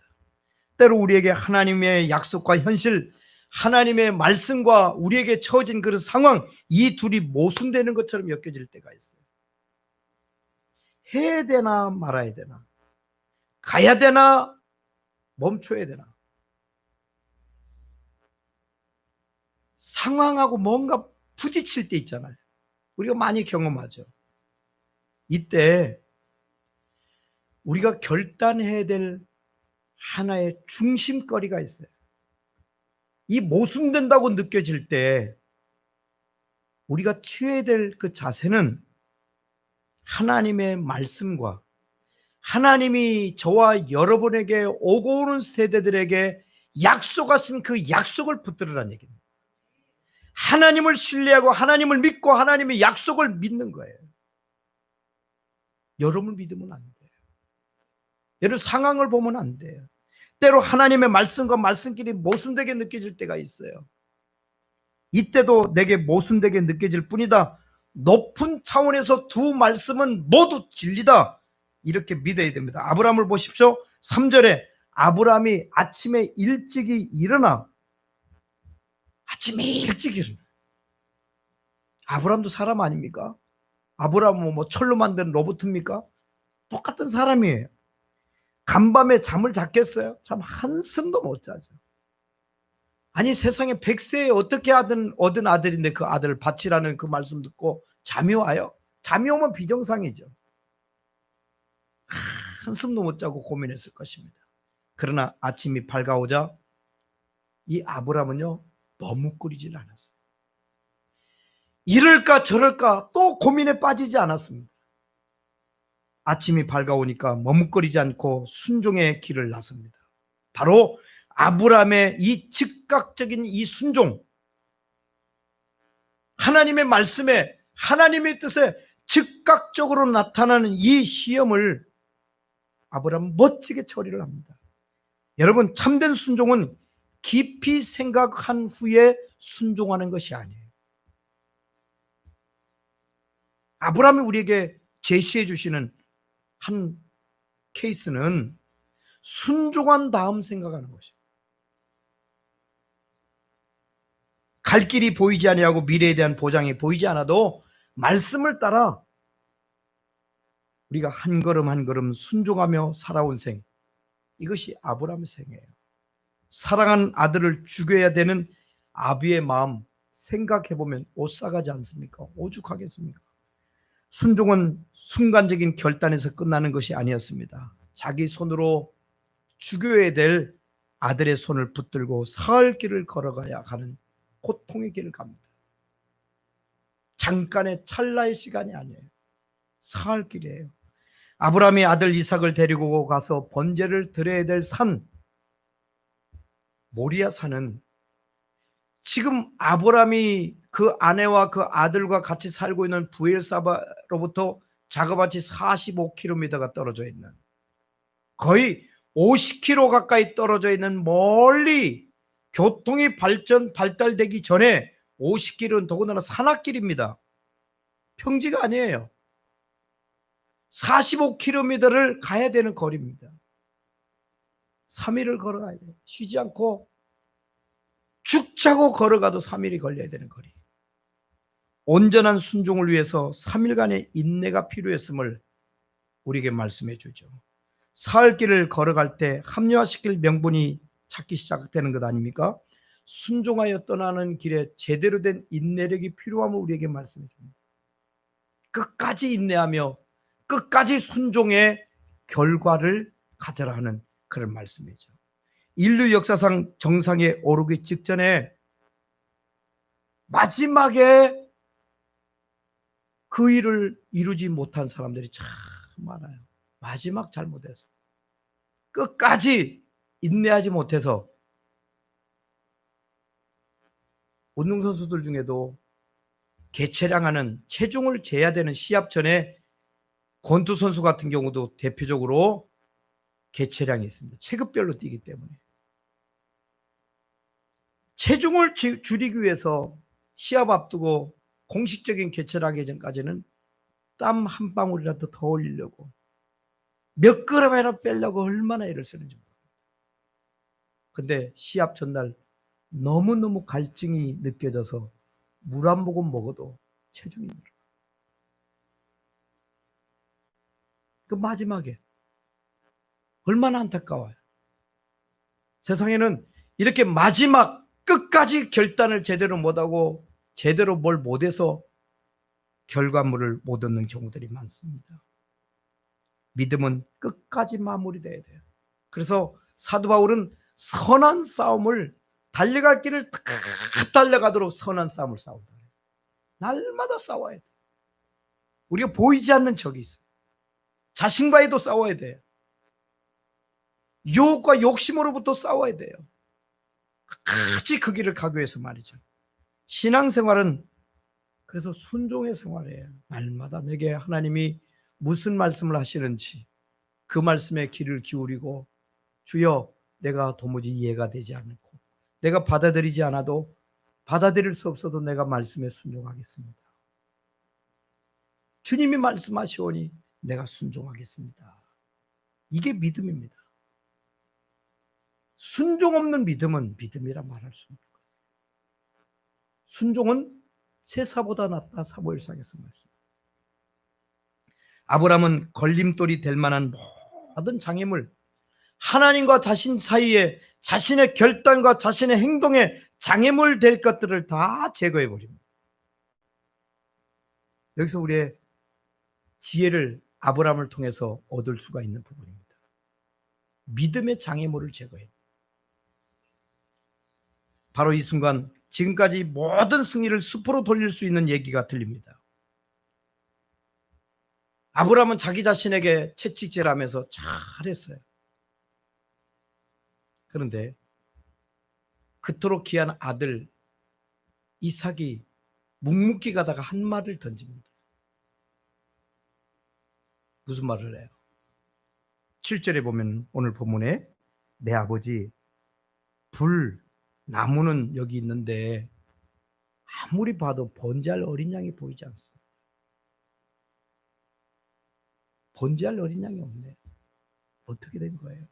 때로 우리에게 하나님의 약속과 현실, 하나님의 말씀과 우리에게 처해진 그런 상황, 이 둘이 모순되는 것처럼 엮여질 때가 있어요. 해야 되나 말아야 되나, 가야 되나 멈춰야 되나, 상황하고 뭔가 부딪힐 때 있잖아요. 우리가 많이 경험하죠. 이때 우리가 결단해야 될 하나의 중심거리가 있어요. 이 모순된다고 느껴질 때 우리가 취해야 될 그 자세는 하나님의 말씀과 하나님이 저와 여러분에게 오고 오는 세대들에게 약속하신 그 약속을 붙들으라는 얘기입니다. 하나님을 신뢰하고 하나님을 믿고 하나님의 약속을 믿는 거예요. 여러분을 믿으면 안 돼요. 여러분 상황을 보면 안 돼요. 때로 하나님의 말씀과 말씀끼리 모순되게 느껴질 때가 있어요. 이때도 내게 모순되게 느껴질 뿐이다, 높은 차원에서 두 말씀은 모두 진리다, 이렇게 믿어야 됩니다. 아브라함을 보십시오. 3절에 아브라함이 아침에 일찍이 일어나, 아침에 일찍 일어나. 아브라함도 사람 아닙니까? 아브라함은 뭐 철로 만든 로봇입니까? 똑같은 사람이에요. 간밤에 잠을 잤겠어요? 참 한숨도 못 자죠. 아니 세상에 100세에 어떻게 얻은 아들인데 그 아들을 바치라는 그 말씀 듣고 잠이 와요? 잠이 오면 비정상이죠. 한숨도 못 자고 고민했을 것입니다. 그러나 아침이 밝아오자 이 아브라함은요 머뭇거리질 않았어요. 이럴까 저럴까 또 고민에 빠지지 않았습니다. 아침이 밝아오니까 머뭇거리지 않고 순종의 길을 나섭니다. 바로 아브라함의 이 즉각적인 이 순종, 하나님의 말씀에, 하나님의 뜻에 즉각적으로 나타나는 이 시험을 아브라함은 멋지게 처리를 합니다. 여러분, 참된 순종은 깊이 생각한 후에 순종하는 것이 아니에요. 아브라함이 우리에게 제시해 주시는 한 케이스는 순종한 다음 생각하는 것이에요. 갈 길이 보이지 아니하고 미래에 대한 보장이 보이지 않아도 말씀을 따라 우리가 한 걸음 한 걸음 순종하며 살아온 생, 이것이 아브라함의 생이에요. 사랑하는 아들을 죽여야 되는 아비의 마음 생각해보면 오싹하지 않습니까? 오죽하겠습니까? 순종은 순간적인 결단에서 끝나는 것이 아니었습니다. 자기 손으로 죽여야 될 아들의 손을 붙들고 사흘 길을 걸어가야 하는 고통의 길을 갑니다. 잠깐의 찰나의 시간이 아니에요. 사흘 길이에요. 아브라함이 아들 이삭을 데리고 가서 번제를 드려야 될 산, 모리아 산은 지금 아브라함이 그 아내와 그 아들과 같이 살고 있는 부엘사바로부터 자그마치 45km가 떨어져 있는, 거의 50km 가까이 떨어져 있는, 멀리 교통이 발달되기 전에 50km는 더군다나 산악길입니다. 평지가 아니에요. 45km를 가야 되는 거리입니다. 3일을 걸어가야 돼요. 쉬지 않고 죽자고 걸어가도 3일이 걸려야 되는 거리. 온전한 순종을 위해서 3일간의 인내가 필요했음을 우리에게 말씀해 주죠. 사흘 길을 걸어갈 때 합리화시킬 명분이 찾기 시작되는 것 아닙니까? 순종하여 떠나는 길에 제대로 된 인내력이 필요함을 우리에게 말씀해 줍니다. 끝까지 인내하며 끝까지 순종의 결과를 가져라 하는 그런 말씀이죠. 인류 역사상 정상에 오르기 직전에 마지막에 그 일을 이루지 못한 사람들이 참 많아요. 마지막 잘못해서 끝까지 인내하지 못해서. 운동선수들 중에도 개체량하는 체중을 재야 되는 시합 전에 권투 선수 같은 경우도 대표적으로 개체량이 있습니다. 체급별로 뛰기 때문에 체중을 줄이기 위해서 시합 앞두고 공식적인 개체량 예전까지는 땀 한 방울이라도 더 올리려고 몇 그램이라도 빼려고 얼마나 애를 쓰는지 모릅니다. 근데 시합 전날 너무너무 갈증이 느껴져서 물 한 모금 먹어도 체중이 늘어. 그 마지막에 얼마나 안타까워요. 세상에는 이렇게 마지막 끝까지 결단을 제대로 못하고 제대로 뭘 못해서 결과물을 못 얻는 경우들이 많습니다. 믿음은 끝까지 마무리돼야 돼요. 그래서 사도 바울은 선한 싸움을 달려갈 길을 다 달려가도록 선한 싸움을 싸운다. 날마다 싸워야 돼. 우리가 보이지 않는 적이 있어. 자신과도 싸워야 돼요. 유혹과 욕심으로부터 싸워야 돼요. 끝까지 그 길을 가기 위해서 말이죠. 신앙생활은 그래서 순종의 생활이에요. 날마다 내게 하나님이 무슨 말씀을 하시는지 그 말씀에 귀를 기울이고 주여 내가 도무지 이해가 되지 않고 내가 받아들이지 않아도 받아들일 수 없어도 내가 말씀에 순종하겠습니다. 주님이 말씀하시오니 내가 순종하겠습니다. 이게 믿음입니다. 순종 없는 믿음은 믿음이라 말할 수 없는 거예요. 순종은 세사보다 낫다. 사무엘상에서 말씀. 아브라함은 걸림돌이 될 만한 모든 장애물, 하나님과 자신 사이에 자신의 결단과 자신의 행동에 장애물 될 것들을 다 제거해 버립니다. 여기서 우리의 지혜를 아브라함을 통해서 얻을 수가 있는 부분입니다. 믿음의 장애물을 제거해. 바로 이 순간 지금까지 모든 승리를 숲으로 돌릴 수 있는 얘기가 들립니다. 아브라함은 자기 자신에게 채찍질하면서 잘했어요. 그런데 그토록 귀한 아들 이삭이 묵묵히 가다가 한 말을 던집니다. 무슨 말을 해요? 7절에 보면 오늘 본문에 내 아버지 나무는 여기 있는데 아무리 봐도 번제할 어린 양이 보이지 않습니다. 번제할 어린 양이 없네. 어떻게 된 거예요?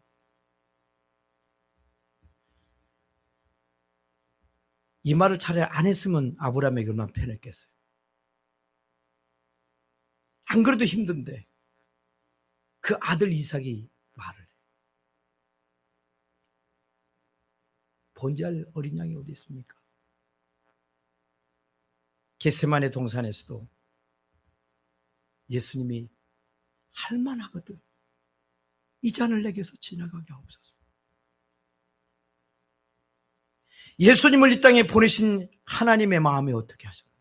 이 말을 차라리 안 했으면 아브라함에게 얼마나 편했겠어요. 안 그래도 힘든데 그 아들 이삭이 말을 해요. 번제할 어린 양이 어디 있습니까? 겟세마네 동산에서도 예수님이 할만하거든. 이 잔을 내게서 지나가게 하옵소서. 예수님을 이 땅에 보내신 하나님의 마음이 어떻게 하셨나요?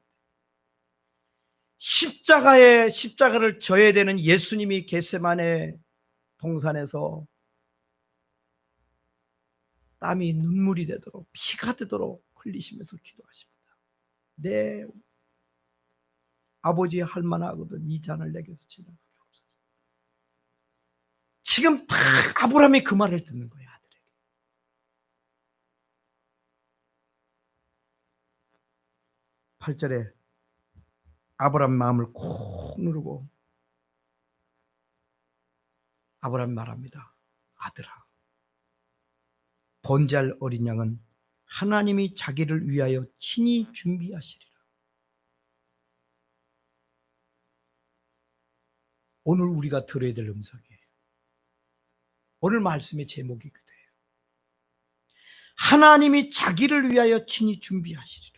십자가를 져야 되는 예수님이 겟세마네 동산에서 땀이 눈물이 되도록 피가 되도록 흘리시면서 기도하십니다. 내 아버지 할만하거든 이 잔을 내게서 지나가게 하옵소서. 지금 딱 아브라함이 그 말을 듣는 거예요. 아들에게. 8절에 아브라함 마음을 콕 누르고 아브라함이 말합니다. 아들아, 번제할 어린 양은 하나님이 자기를 위하여 친히 준비하시리라. 오늘 우리가 들어야 될 음성이에요. 오늘 말씀의 제목이기도 해요. 하나님이 자기를 위하여 친히 준비하시리라.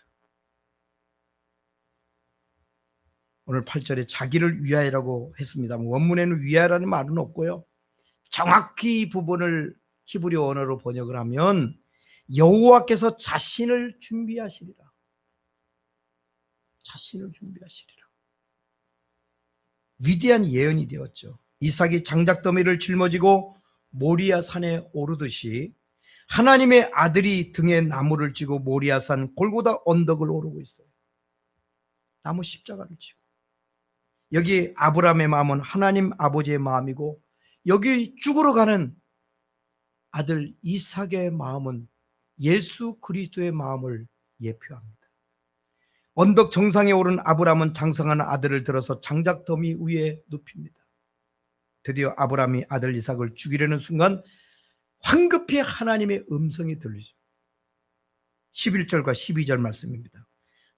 오늘 8절에 자기를 위하여라고 했습니다. 원문에는 위하여라는 말은 없고요. 정확히 이 부분을 히브리 언어로 번역을 하면 여호와께서 자신을 준비하시리라. 자신을 준비하시리라. 위대한 예언이 되었죠. 이삭이 장작더미를 짊어지고 모리아 산에 오르듯이 하나님의 아들이 등에 나무를 지고 모리아 산 골고다 언덕을 오르고 있어요. 나무 십자가를 지고. 여기 아브라함의 마음은 하나님 아버지의 마음이고, 여기 죽으러 가는 아들 이삭의 마음은 예수 그리스도의 마음을 예표합니다. 언덕 정상에 오른 아브라함은 장성한 아들을 들어서 장작더미 위에 눕힙니다. 드디어 아브라함이 아들 이삭을 죽이려는 순간 황급히 하나님의 음성이 들리죠. 11절과 12절 말씀입니다.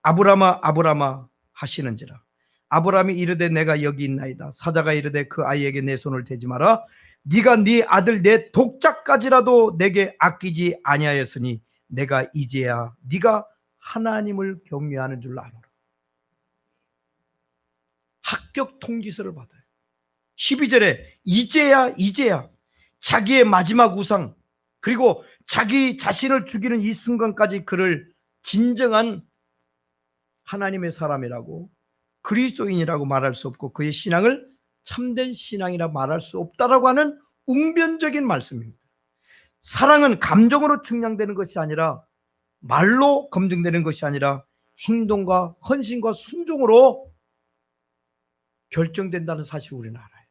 아브라함아 아브라함아 하시는지라. 아브라함이 이르되 내가 여기 있나이다. 사자가 이르되 그 아이에게 내 손을 대지 마라. 네가 네 아들 내 독자까지라도 내게 아끼지 아니하였으니 내가 이제야 네가 하나님을 경외하는 줄 아노라. 합격 통지서를 받아요. 12절에 이제야 자기의 마지막 우상, 그리고 자기 자신을 죽이는 이 순간까지 그를 진정한 하나님의 사람이라고, 그리스도인이라고 말할 수 없고 그의 신앙을 참된 신앙이라 말할 수 없다라고 하는 웅변적인 말씀입니다. 사랑은 감정으로 측량되는 것이 아니라, 말로 검증되는 것이 아니라 행동과 헌신과 순종으로 결정된다는 사실을 우리는 알아요.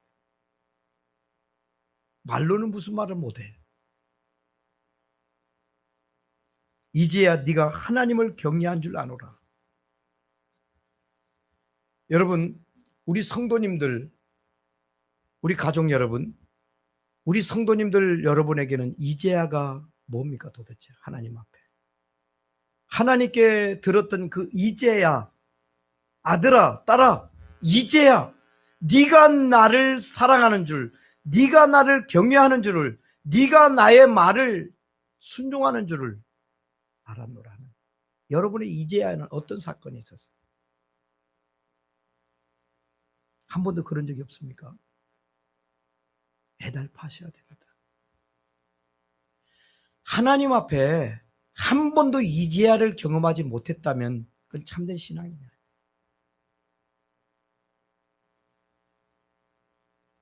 말로는 무슨 말을 못해. 이제야 네가 하나님을 경외한 줄 아노라. 여러분, 우리 성도님들, 우리 가족 여러분, 우리 성도님들 여러분에게는 이제야가 뭡니까 도대체? 하나님 앞에 하나님께 들었던 그 이제야, 아들아 딸아 이제야 네가 나를 사랑하는 줄, 네가 나를 경외하는 줄을, 네가 나의 말을 순종하는 줄을 알았노라는, 여러분의 이제야는 어떤 사건이 있었어요? 한 번도 그런 적이 없습니까? 애달파셔야 됩니다. 하나님 앞에 한 번도 이제야를 경험하지 못했다면 그건 참된 신앙이냐.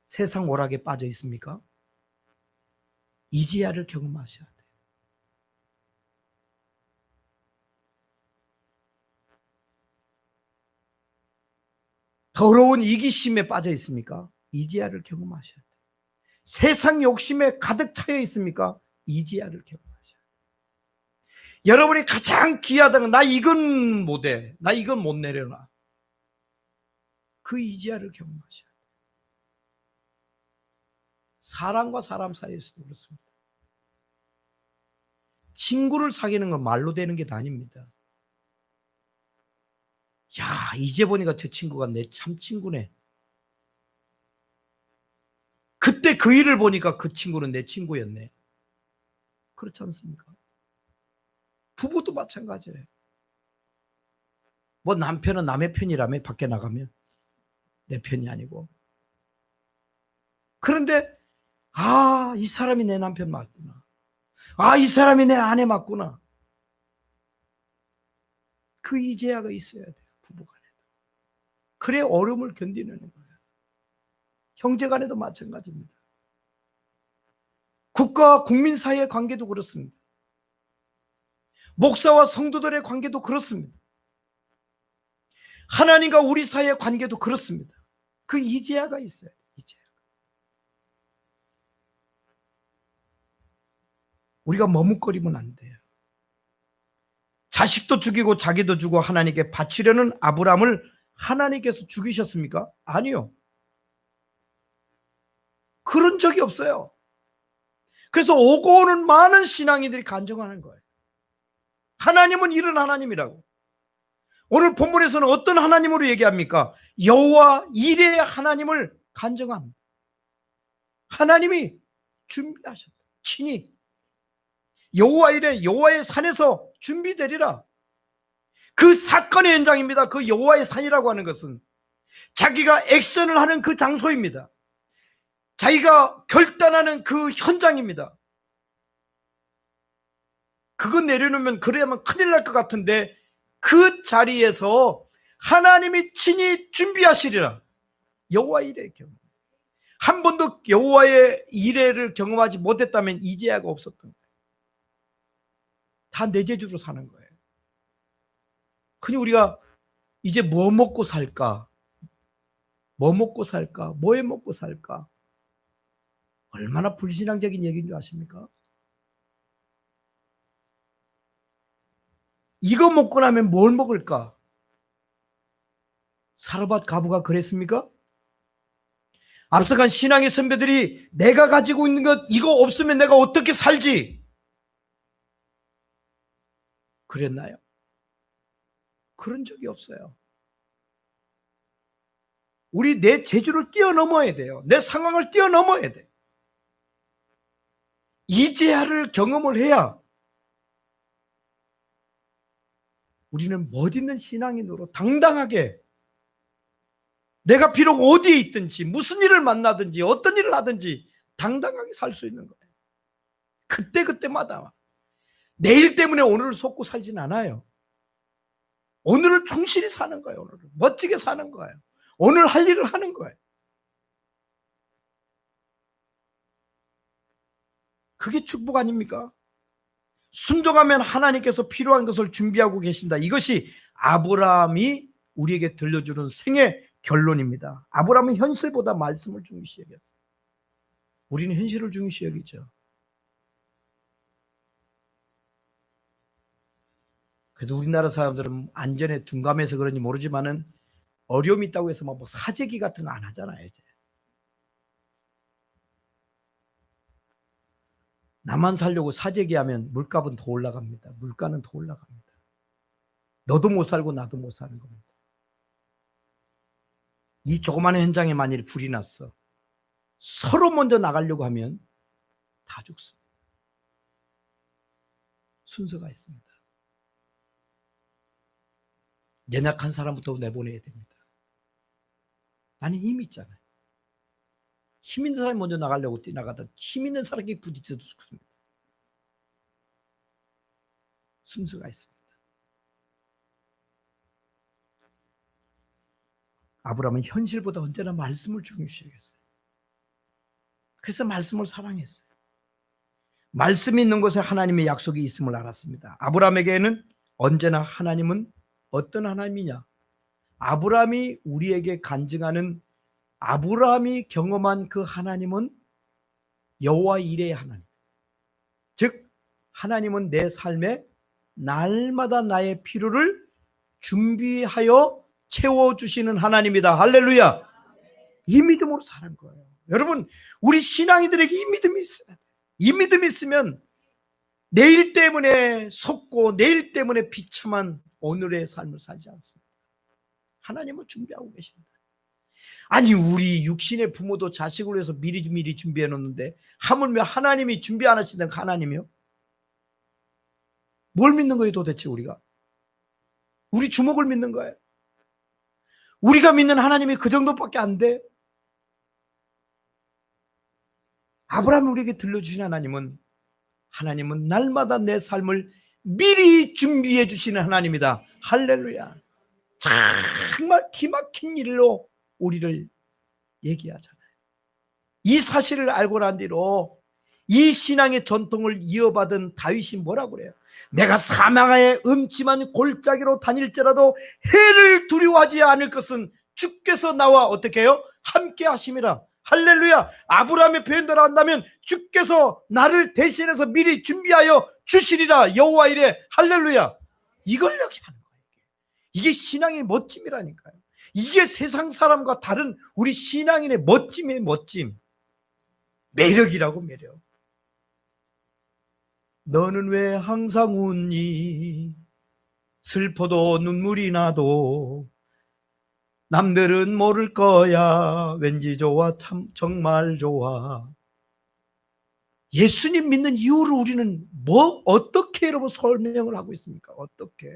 세상 오락에 빠져 있습니까? 이제야를 경험하셔야 돼요. 더러운 이기심에 빠져 있습니까? 이제야를 경험하셔야 돼요. 세상 욕심에 가득 차여 있습니까? 이제야를 경험하셔야 돼요. 여러분이 가장 귀하다는, 나 이건 못해, 나 이건 못 내려놔, 그 이제야를 경험하셔야 돼요. 사람과 사람 사이에서도 그렇습니다. 친구를 사귀는 건 말로 되는 게 아닙니다. 야, 이제 보니까 저 친구가 내 참 친구네. 그때 그 일을 보니까 그 친구는 내 친구였네. 그렇지 않습니까? 부부도 마찬가지예요. 뭐 남편은 남의 편이라며 밖에 나가면 내 편이 아니고. 그런데 이 사람이 내 남편 맞구나. 이 사람이 내 아내 맞구나. 그 이제야가 있어야 돼요. 부부간에도. 그래 어려움을 견디는 거예요. 형제간에도 마찬가지입니다. 국가와 국민 사이의 관계도 그렇습니다. 목사와 성도들의 관계도 그렇습니다. 하나님과 우리 사이의 관계도 그렇습니다. 그 이제야가 있어야 돼요. 이제야. 우리가 머뭇거리면 안 돼요. 자식도 죽이고 자기도 주고 하나님께 바치려는 아브라함을 하나님께서 죽이셨습니까? 아니요. 그런 적이 없어요. 그래서 오고 오는 많은 신앙인들이 간증하는 거예요. 하나님은 이런 하나님이라고. 오늘 본문에서는 어떤 하나님으로 얘기합니까? 여호와 이레의 하나님을 간증합니다. 하나님이 준비하셨다. 친히 여호와 이래 여호와의 산에서 준비되리라. 그 사건의 현장입니다. 그 여호와의 산이라고 하는 것은 자기가 액션을 하는 그 장소입니다. 자기가 결단하는 그 현장입니다. 그거 내려놓으면 그래야만 큰일 날 것 같은데 그 자리에서 하나님이 친히 준비하시리라. 여호와 이래 경험. 한 번도 여호와의 이래를 경험하지 못했다면 이제야가 없었던 거예요. 다 내 재주로 사는 거예요. 그니 우리가 이제 뭐 먹고 살까? 뭐 먹고 살까? 뭐에 먹고 살까? 얼마나 불신앙적인 얘기인 줄 아십니까? 이거 먹고 나면 뭘 먹을까? 사르밧 가부가 그랬습니까? 앞서간 신앙의 선배들이 내가 가지고 있는 것 이거 없으면 내가 어떻게 살지? 그랬나요? 그런 적이 없어요. 우리 내 재주를 뛰어넘어야 돼요. 내 상황을 뛰어넘어야 돼. 이제야를 경험을 해야 우리는 멋있는 신앙인으로 당당하게 내가 비록 어디에 있든지 무슨 일을 만나든지 어떤 일을 하든지 당당하게 살 수 있는 거예요. 그때그때마다 내일 때문에 오늘을 속고 살진 않아요. 오늘을 충실히 사는 거예요. 오늘을 멋지게 사는 거예요. 오늘 할 일을 하는 거예요. 그게 축복 아닙니까? 순종하면 하나님께서 필요한 것을 준비하고 계신다. 이것이 아브라함이 우리에게 들려주는 생의 결론입니다. 아브라함은 현실보다 말씀을 중요시 여겼어요. 우리는 현실을 중요시 여기죠. 그래도 우리나라 사람들은 안전에 둔감해서 그런지 모르지만은 어려움이 있다고 해서 뭐 사재기 같은 거 안 하잖아요. 이제. 나만 살려고 사재기 하면 물값은 더 올라갑니다. 물가는 더 올라갑니다. 너도 못 살고 나도 못 사는 겁니다. 이 조그마한 현장에 만일 불이 났어. 서로 먼저 나가려고 하면 다 죽습니다. 순서가 있습니다. 연약한 사람부터 내보내야 됩니다. 나는 힘이 있잖아요. 힘 있는 사람이 먼저 나가려고 뛰어나가다 힘 있는 사람이 부딪혀서 죽습니다. 순서가 있습니다. 아브라함은 현실보다 언제나 말씀을 중요시 여겼어요. 그래서 말씀을 사랑했어요. 말씀이 있는 곳에 하나님의 약속이 있음을 알았습니다. 아브라함에게는 언제나 하나님은 어떤 하나님이냐? 아브라함이 우리에게 간증하는 아브라함이 경험한 그 하나님은 여호와 이레의 하나님. 즉 하나님은 내 삶에 날마다 나의 필요를 준비하여 채워주시는 하나님이다. 할렐루야. 이 믿음으로 사는 거예요. 여러분 우리 신앙인들에게 이 믿음이 있어야 돼요. 이 믿음이 있으면 내일 때문에 속고 내일 때문에 비참한 오늘의 삶을 살지 않습니다. 하나님은 준비하고 계신다. 아니 우리 육신의 부모도 자식을 위해서 미리 준비해 놓는데 하물며 하나님이 준비 안 하시는 하나님이요? 뭘 믿는 거예요 도대체 우리가? 우리 주먹을 믿는 거예요? 우리가 믿는 하나님이 그 정도밖에 안 돼? 아브라함이 우리에게 들려주신 하나님은 날마다 내 삶을 미리 준비해 주시는 하나님이다. 할렐루야. 정말 기막힌 일로 우리를 얘기하잖아요. 이 사실을 알고 난 뒤로 이 신앙의 전통을 이어받은 다윗이 뭐라고 그래요? 내가 사망의 음침한 골짜기로 다닐지라도 해를 두려워하지 않을 것은 주께서 나와 어떻게 해요? 함께 하심이라. 할렐루야. 아브라함의 표현대로 한다면 주께서 나를 대신해서 미리 준비하여 주시리라. 여호와 이래. 할렐루야. 이걸 얘기하는 거예요. 이게 신앙의 멋짐이라니까요. 이게 세상 사람과 다른 우리 신앙인의 멋짐이에요. 멋짐. 매력이라고 매력. 너는 왜 항상 웃니? 슬퍼도 눈물이 나도 남들은 모를 거야. 왠지 좋아. 참 정말 좋아. 예수님 믿는 이유를 우리는 어떻게 여러분 설명을 하고 있습니까? 어떻게?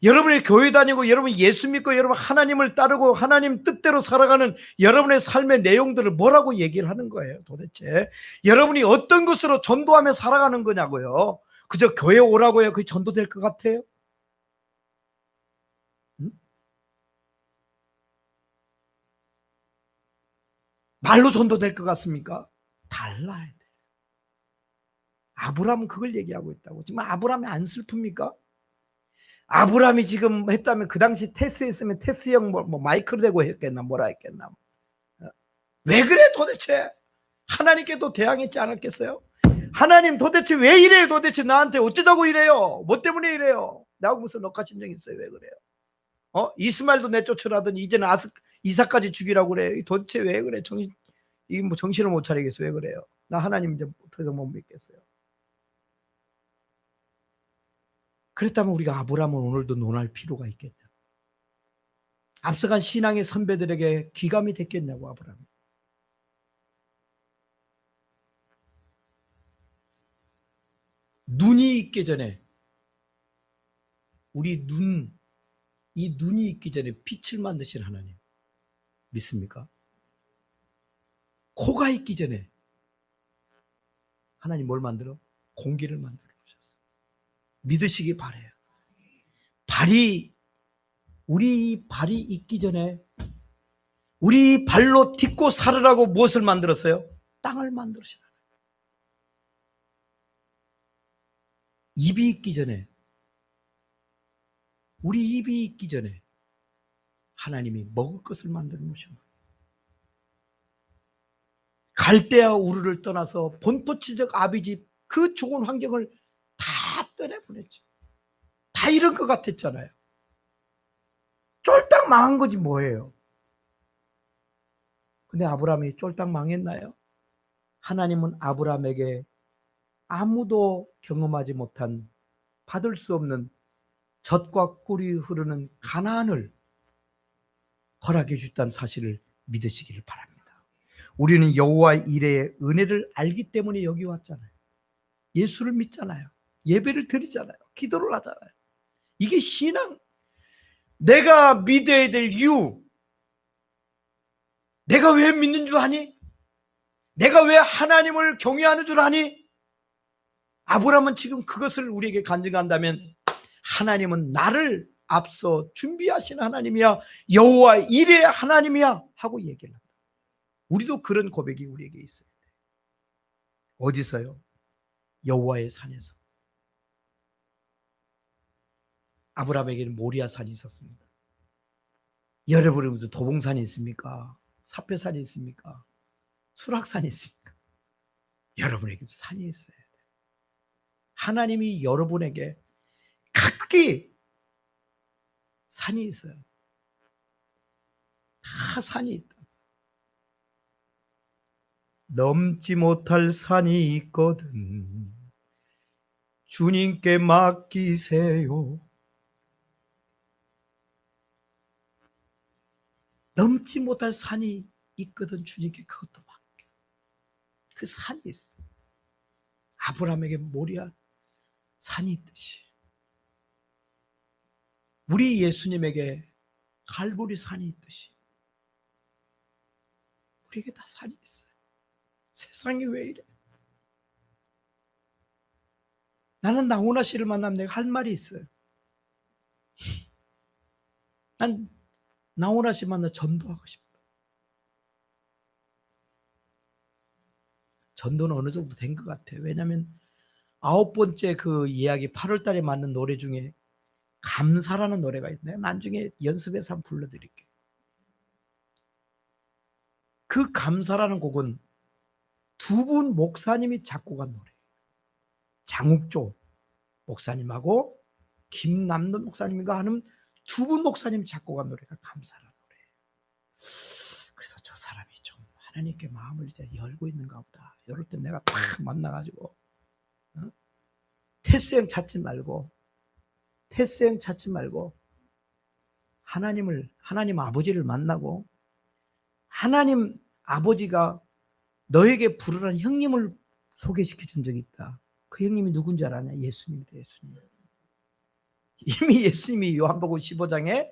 여러분의 교회 다니고 여러분 예수 믿고 여러분 하나님을 따르고 하나님 뜻대로 살아가는 여러분의 삶의 내용들을 뭐라고 얘기를 하는 거예요 도대체? 여러분이 어떤 것으로 전도하며 살아가는 거냐고요? 그저 교회 오라고 해요? 그게 전도될 것 같아요? 응? 말로 전도될 것 같습니까? 달라야 돼. 아브라함은 그걸 얘기하고 있다고. 지금 아브라함이 안 슬픕니까? 아브라함이 지금 했다면 그 당시 테스 했으면 테스 형 마이크로 대고 했겠나 뭐라 했겠나. 왜 그래 도대체? 하나님께도 대항했지 않았겠어요? 하나님 도대체 왜 이래요? 도대체 나한테 어쩌자고 이래요? 뭐 때문에 이래요? 나하고 무슨 억하심정 있어요? 왜 그래요? 이스마엘도 내쫓으라더니 이제는 이삭까지 죽이라고 그래요. 도대체 왜 그래? 이게 뭐 정신을 못 차리겠어? 왜 그래요? 나 하나님 이제 더 이상 못 믿겠어요. 그랬다면 우리가 아브라함을 오늘도 논할 필요가 있겠냐? 앞서간 신앙의 선배들에게 귀감이 됐겠냐고 아브라함. 눈이 있기 전에 우리 이 눈이 있기 전에 빛을 만드신 하나님 믿습니까? 코가 있기 전에 하나님 뭘 만들어? 공기를 만들어 오셨어요. 믿으시기 바래요. 우리 발이 있기 전에 우리 발로 딛고 살으라고 무엇을 만들었어요? 땅을 만들으시라. 입이 있기 전에 우리 입이 있기 전에 하나님이 먹을 것을 만들어 놓으신 거예요. 갈대아 우르를 떠나서 본토치적 아비집 그 좋은 환경을 다 떠내보냈죠. 다 이런 것 같았잖아요. 쫄딱 망한 거지 뭐예요. 근데 아브라함이 쫄딱 망했나요? 하나님은 아브라함에게 아무도 경험하지 못한 받을 수 없는 젖과 꿀이 흐르는 가나안을 허락해 주셨다는 사실을 믿으시기를 바랍니다. 우리는 여호와의 이레의 은혜를 알기 때문에 여기 왔잖아요. 예수를 믿잖아요. 예배를 드리잖아요. 기도를 하잖아요. 이게 신앙. 내가 믿어야 될 이유. 내가 왜 믿는 줄 아니? 내가 왜 하나님을 경외하는 줄 아니? 아브라함은 지금 그것을 우리에게 간증한다면 하나님은 나를 앞서 준비하신 하나님이야. 여호와 이레의 하나님이야 하고 얘기를 합니다. 우리도 그런 고백이 우리에게 있어요. 어디서요? 여호와의 산에서. 아브라함에게는 모리아산이 있었습니다. 여러분의 무슨 도봉산이 있습니까? 사표산이 있습니까? 수락산이 있습니까? 여러분에게도 산이 있어요. 하나님이 여러분에게 각기 산이 있어요. 다 산이 있다. 넘지 못할 산이 있거든. 주님께 맡기세요. 넘지 못할 산이 있거든. 주님께 그것도 맡겨. 그 산이 있어. 아브라함에게 모리아 산이 있듯이 우리 예수님에게 갈보리 산이 있듯이 우리에게 다 산이 있어요. 세상이 왜 이래? 나는 나훈아 씨를 만나면 내가 할 말이 있어요. 난 나훈아 씨 만나 전도하고 싶어. 전도는 어느 정도 된 것 같아요. 왜냐하면 9번째 그 이야기 8월 달에 만든 노래 중에 감사라는 노래가 있네요. 나중에 연습해서 한번 불러드릴게요. 그 감사라는 곡은 두 분 목사님이 작곡한 노래예요. 장욱조 목사님하고 김남돈 목사님인가 하는 두 분 목사님이 작곡한 노래가 감사라는 노래예요. 그래서 저 사람이 좀 하나님께 마음을 이제 열고 있는가 보다. 이럴 때 내가 탁 만나가지고 테스형 찾지 말고 하나님 아버지를 만나고 하나님 아버지가 너에게 부르라는 형님을 소개시켜 준 적이 있다. 그 형님이 누군지 알아냐? 예수님이다. 예수님. 이미 예수님이 요한복음 15장에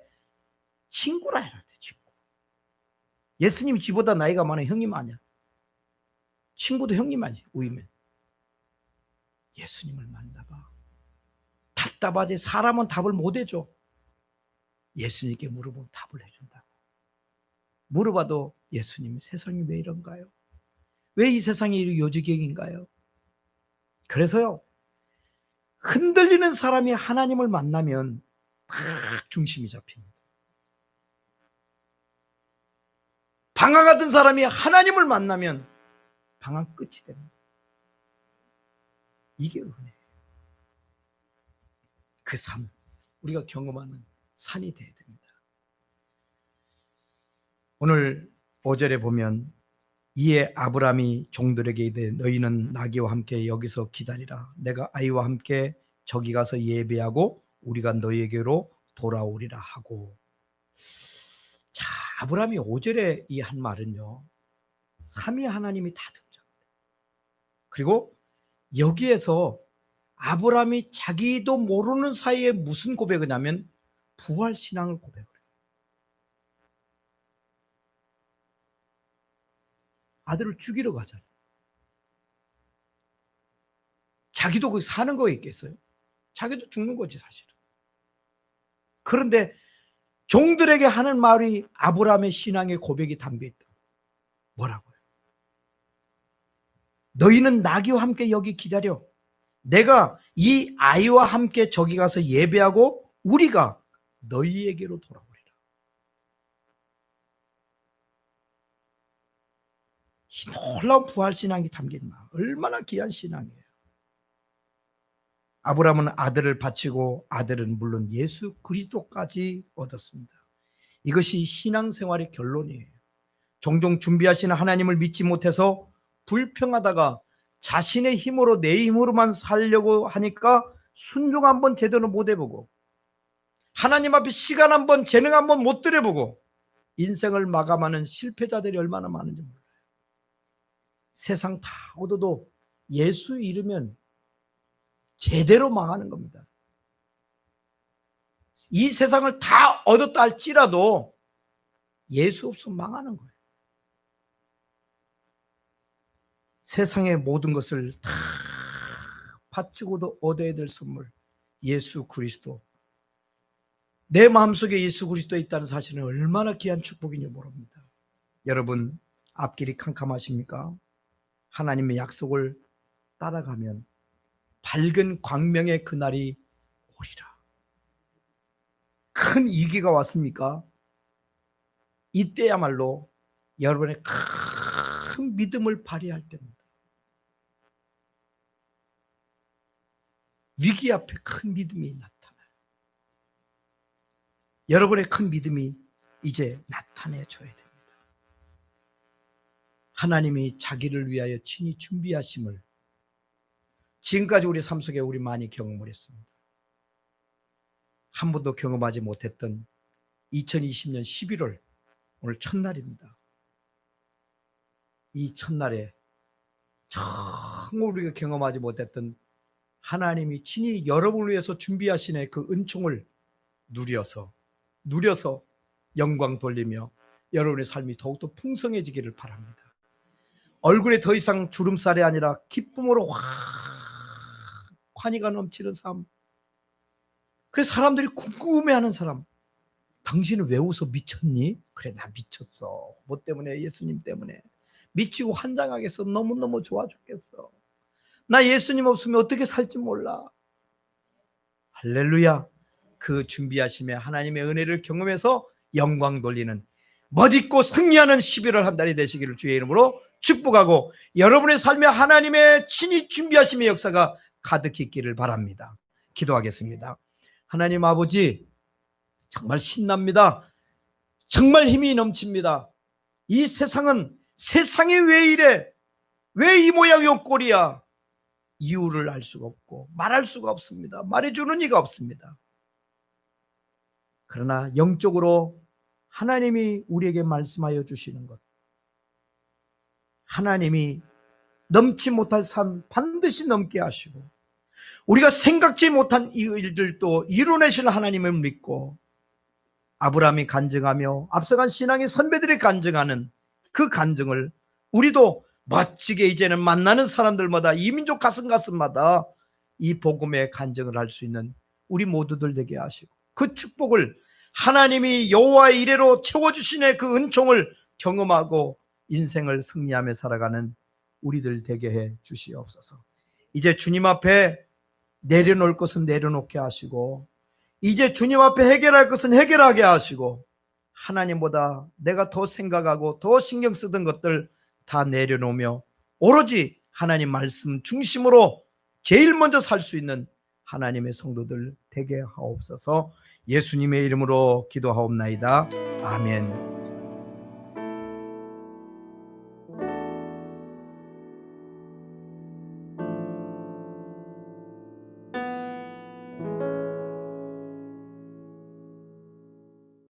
친구라 해놨대. 친구. 예수님이 지보다 나이가 많은 형님 아니야. 친구도 형님 아니야. 우이면. 예수님을 만나봐. 답답하지. 사람은 답을 못 해줘. 예수님께 물어보면 답을 해준다. 물어봐도 예수님, 세상이 왜 이런가요? 왜 이 세상이 이렇게 요지경인가요? 그래서요, 흔들리는 사람이 하나님을 만나면 딱 중심이 잡힙니다. 방황하던 사람이 하나님을 만나면 방황 끝이 됩니다. 이게 은혜예요. 그 삶, 우리가 경험하는 산이 되어야 됩니다. 오늘 5절에 보면 이에 아브라함이 종들에게 이르되 너희는 나귀와 함께 여기서 기다리라. 내가 아이와 함께 저기 가서 예배하고 우리가 너희에게로 돌아오리라 하고. 자, 아브라함이 5절에 이 한 말은요, 삼위 하나님이 다 등장합니다. 그리고 여기에서 아브라함이 자기도 모르는 사이에 무슨 고백을 하냐면 부활신앙을 고백을 해요. 아들을 죽이러 가잖아요. 자기도 거기 사는 거 있겠어요? 자기도 죽는 거지 사실은. 그런데 종들에게 하는 말이 아브라함의 신앙의 고백이 담겨있다. 뭐라고요? 너희는 나귀와 함께 여기 기다려. 내가 이 아이와 함께 저기 가서 예배하고 우리가 너희에게로 돌아오리라. 이 놀라운 부활신앙이 담긴 말. 얼마나 귀한 신앙이에요. 아브라함은 아들을 바치고 아들은 물론 예수 그리스도까지 얻었습니다. 이것이 신앙생활의 결론이에요. 종종 준비하시는 하나님을 믿지 못해서 불평하다가 자신의 힘으로 내 힘으로만 살려고 하니까 순종 한번 제대로 못 해보고 하나님 앞에 시간 한번 재능 한번 못 들여보고 인생을 마감하는 실패자들이 얼마나 많은지 몰라요. 세상 다 얻어도 예수 잃으면 제대로 망하는 겁니다. 이 세상을 다 얻었다 할지라도 예수 없으면 망하는 거예요. 세상의 모든 것을 다 바치고도 얻어야 될 선물, 예수 그리스도. 내 마음속에 예수 그리스도 있다는 사실은 얼마나 귀한 축복인지 모릅니다. 여러분, 앞길이 캄캄하십니까? 하나님의 약속을 따라가면 밝은 광명의 그날이 오리라. 큰 위기가 왔습니까? 이때야말로 여러분의 큰 믿음을 발휘할 때입니다. 위기 앞에 큰 믿음이 나타나요. 여러분의 큰 믿음이 이제 나타내줘야 됩니다. 하나님이 자기를 위하여 친히 준비하심을 지금까지 우리 삶 속에 우리 많이 경험을 했습니다. 한 번도 경험하지 못했던 2020년 11월 오늘 첫날입니다. 이 첫날에 정말 우리가 경험하지 못했던 하나님이 친히 여러분을 위해서 준비하신 그 은총을 누려서 영광 돌리며 여러분의 삶이 더욱더 풍성해지기를 바랍니다. 얼굴에 더 이상 주름살이 아니라 기쁨으로 환희가 넘치는 삶. 그래서 사람들이 궁금해하는 사람. 당신은 왜 웃어? 미쳤니? 그래, 나 미쳤어. 뭐 때문에? 예수님 때문에. 미치고 환장하겠어. 너무너무 좋아 죽겠어. 나 예수님 없으면 어떻게 살지 몰라. 할렐루야. 그 준비하심에 하나님의 은혜를 경험해서 영광 돌리는 멋있고 승리하는 11월 한 달이 되시기를 주의 이름으로 축복하고 여러분의 삶에 하나님의 친히 준비하심의 역사가 가득히 있기를 바랍니다. 기도하겠습니다. 하나님 아버지, 정말 신납니다. 정말 힘이 넘칩니다. 이 세상은 세상이 왜 이래? 왜 이 모양 요 꼴이야? 이유를 알 수가 없고 말할 수가 없습니다. 말해주는 이가 없습니다. 그러나 영적으로 하나님이 우리에게 말씀하여 주시는 것, 하나님이 넘지 못할 산 반드시 넘게 하시고 우리가 생각지 못한 이 일들도 이뤄내실 하나님을 믿고 아브라함이 간증하며 앞서간 신앙의 선배들이 간증하는 그 간증을 우리도 멋지게 이제는 만나는 사람들마다 이민족 가슴마다 이 복음의 간증을 할 수 있는 우리 모두들 되게 하시고 그 축복을 하나님이 여호와의 이레로 채워주시는 그 은총을 경험하고 인생을 승리하며 살아가는 우리들 되게 해 주시옵소서. 이제 주님 앞에 내려놓을 것은 내려놓게 하시고 이제 주님 앞에 해결할 것은 해결하게 하시고 하나님보다 내가 더 생각하고 더 신경 쓰던 것들 다 내려놓으며 오로지 하나님 말씀 중심으로 제일 먼저 살 수 있는 하나님의 성도들 되게 하옵소서. 예수님의 이름으로 기도하옵나이다. 아멘.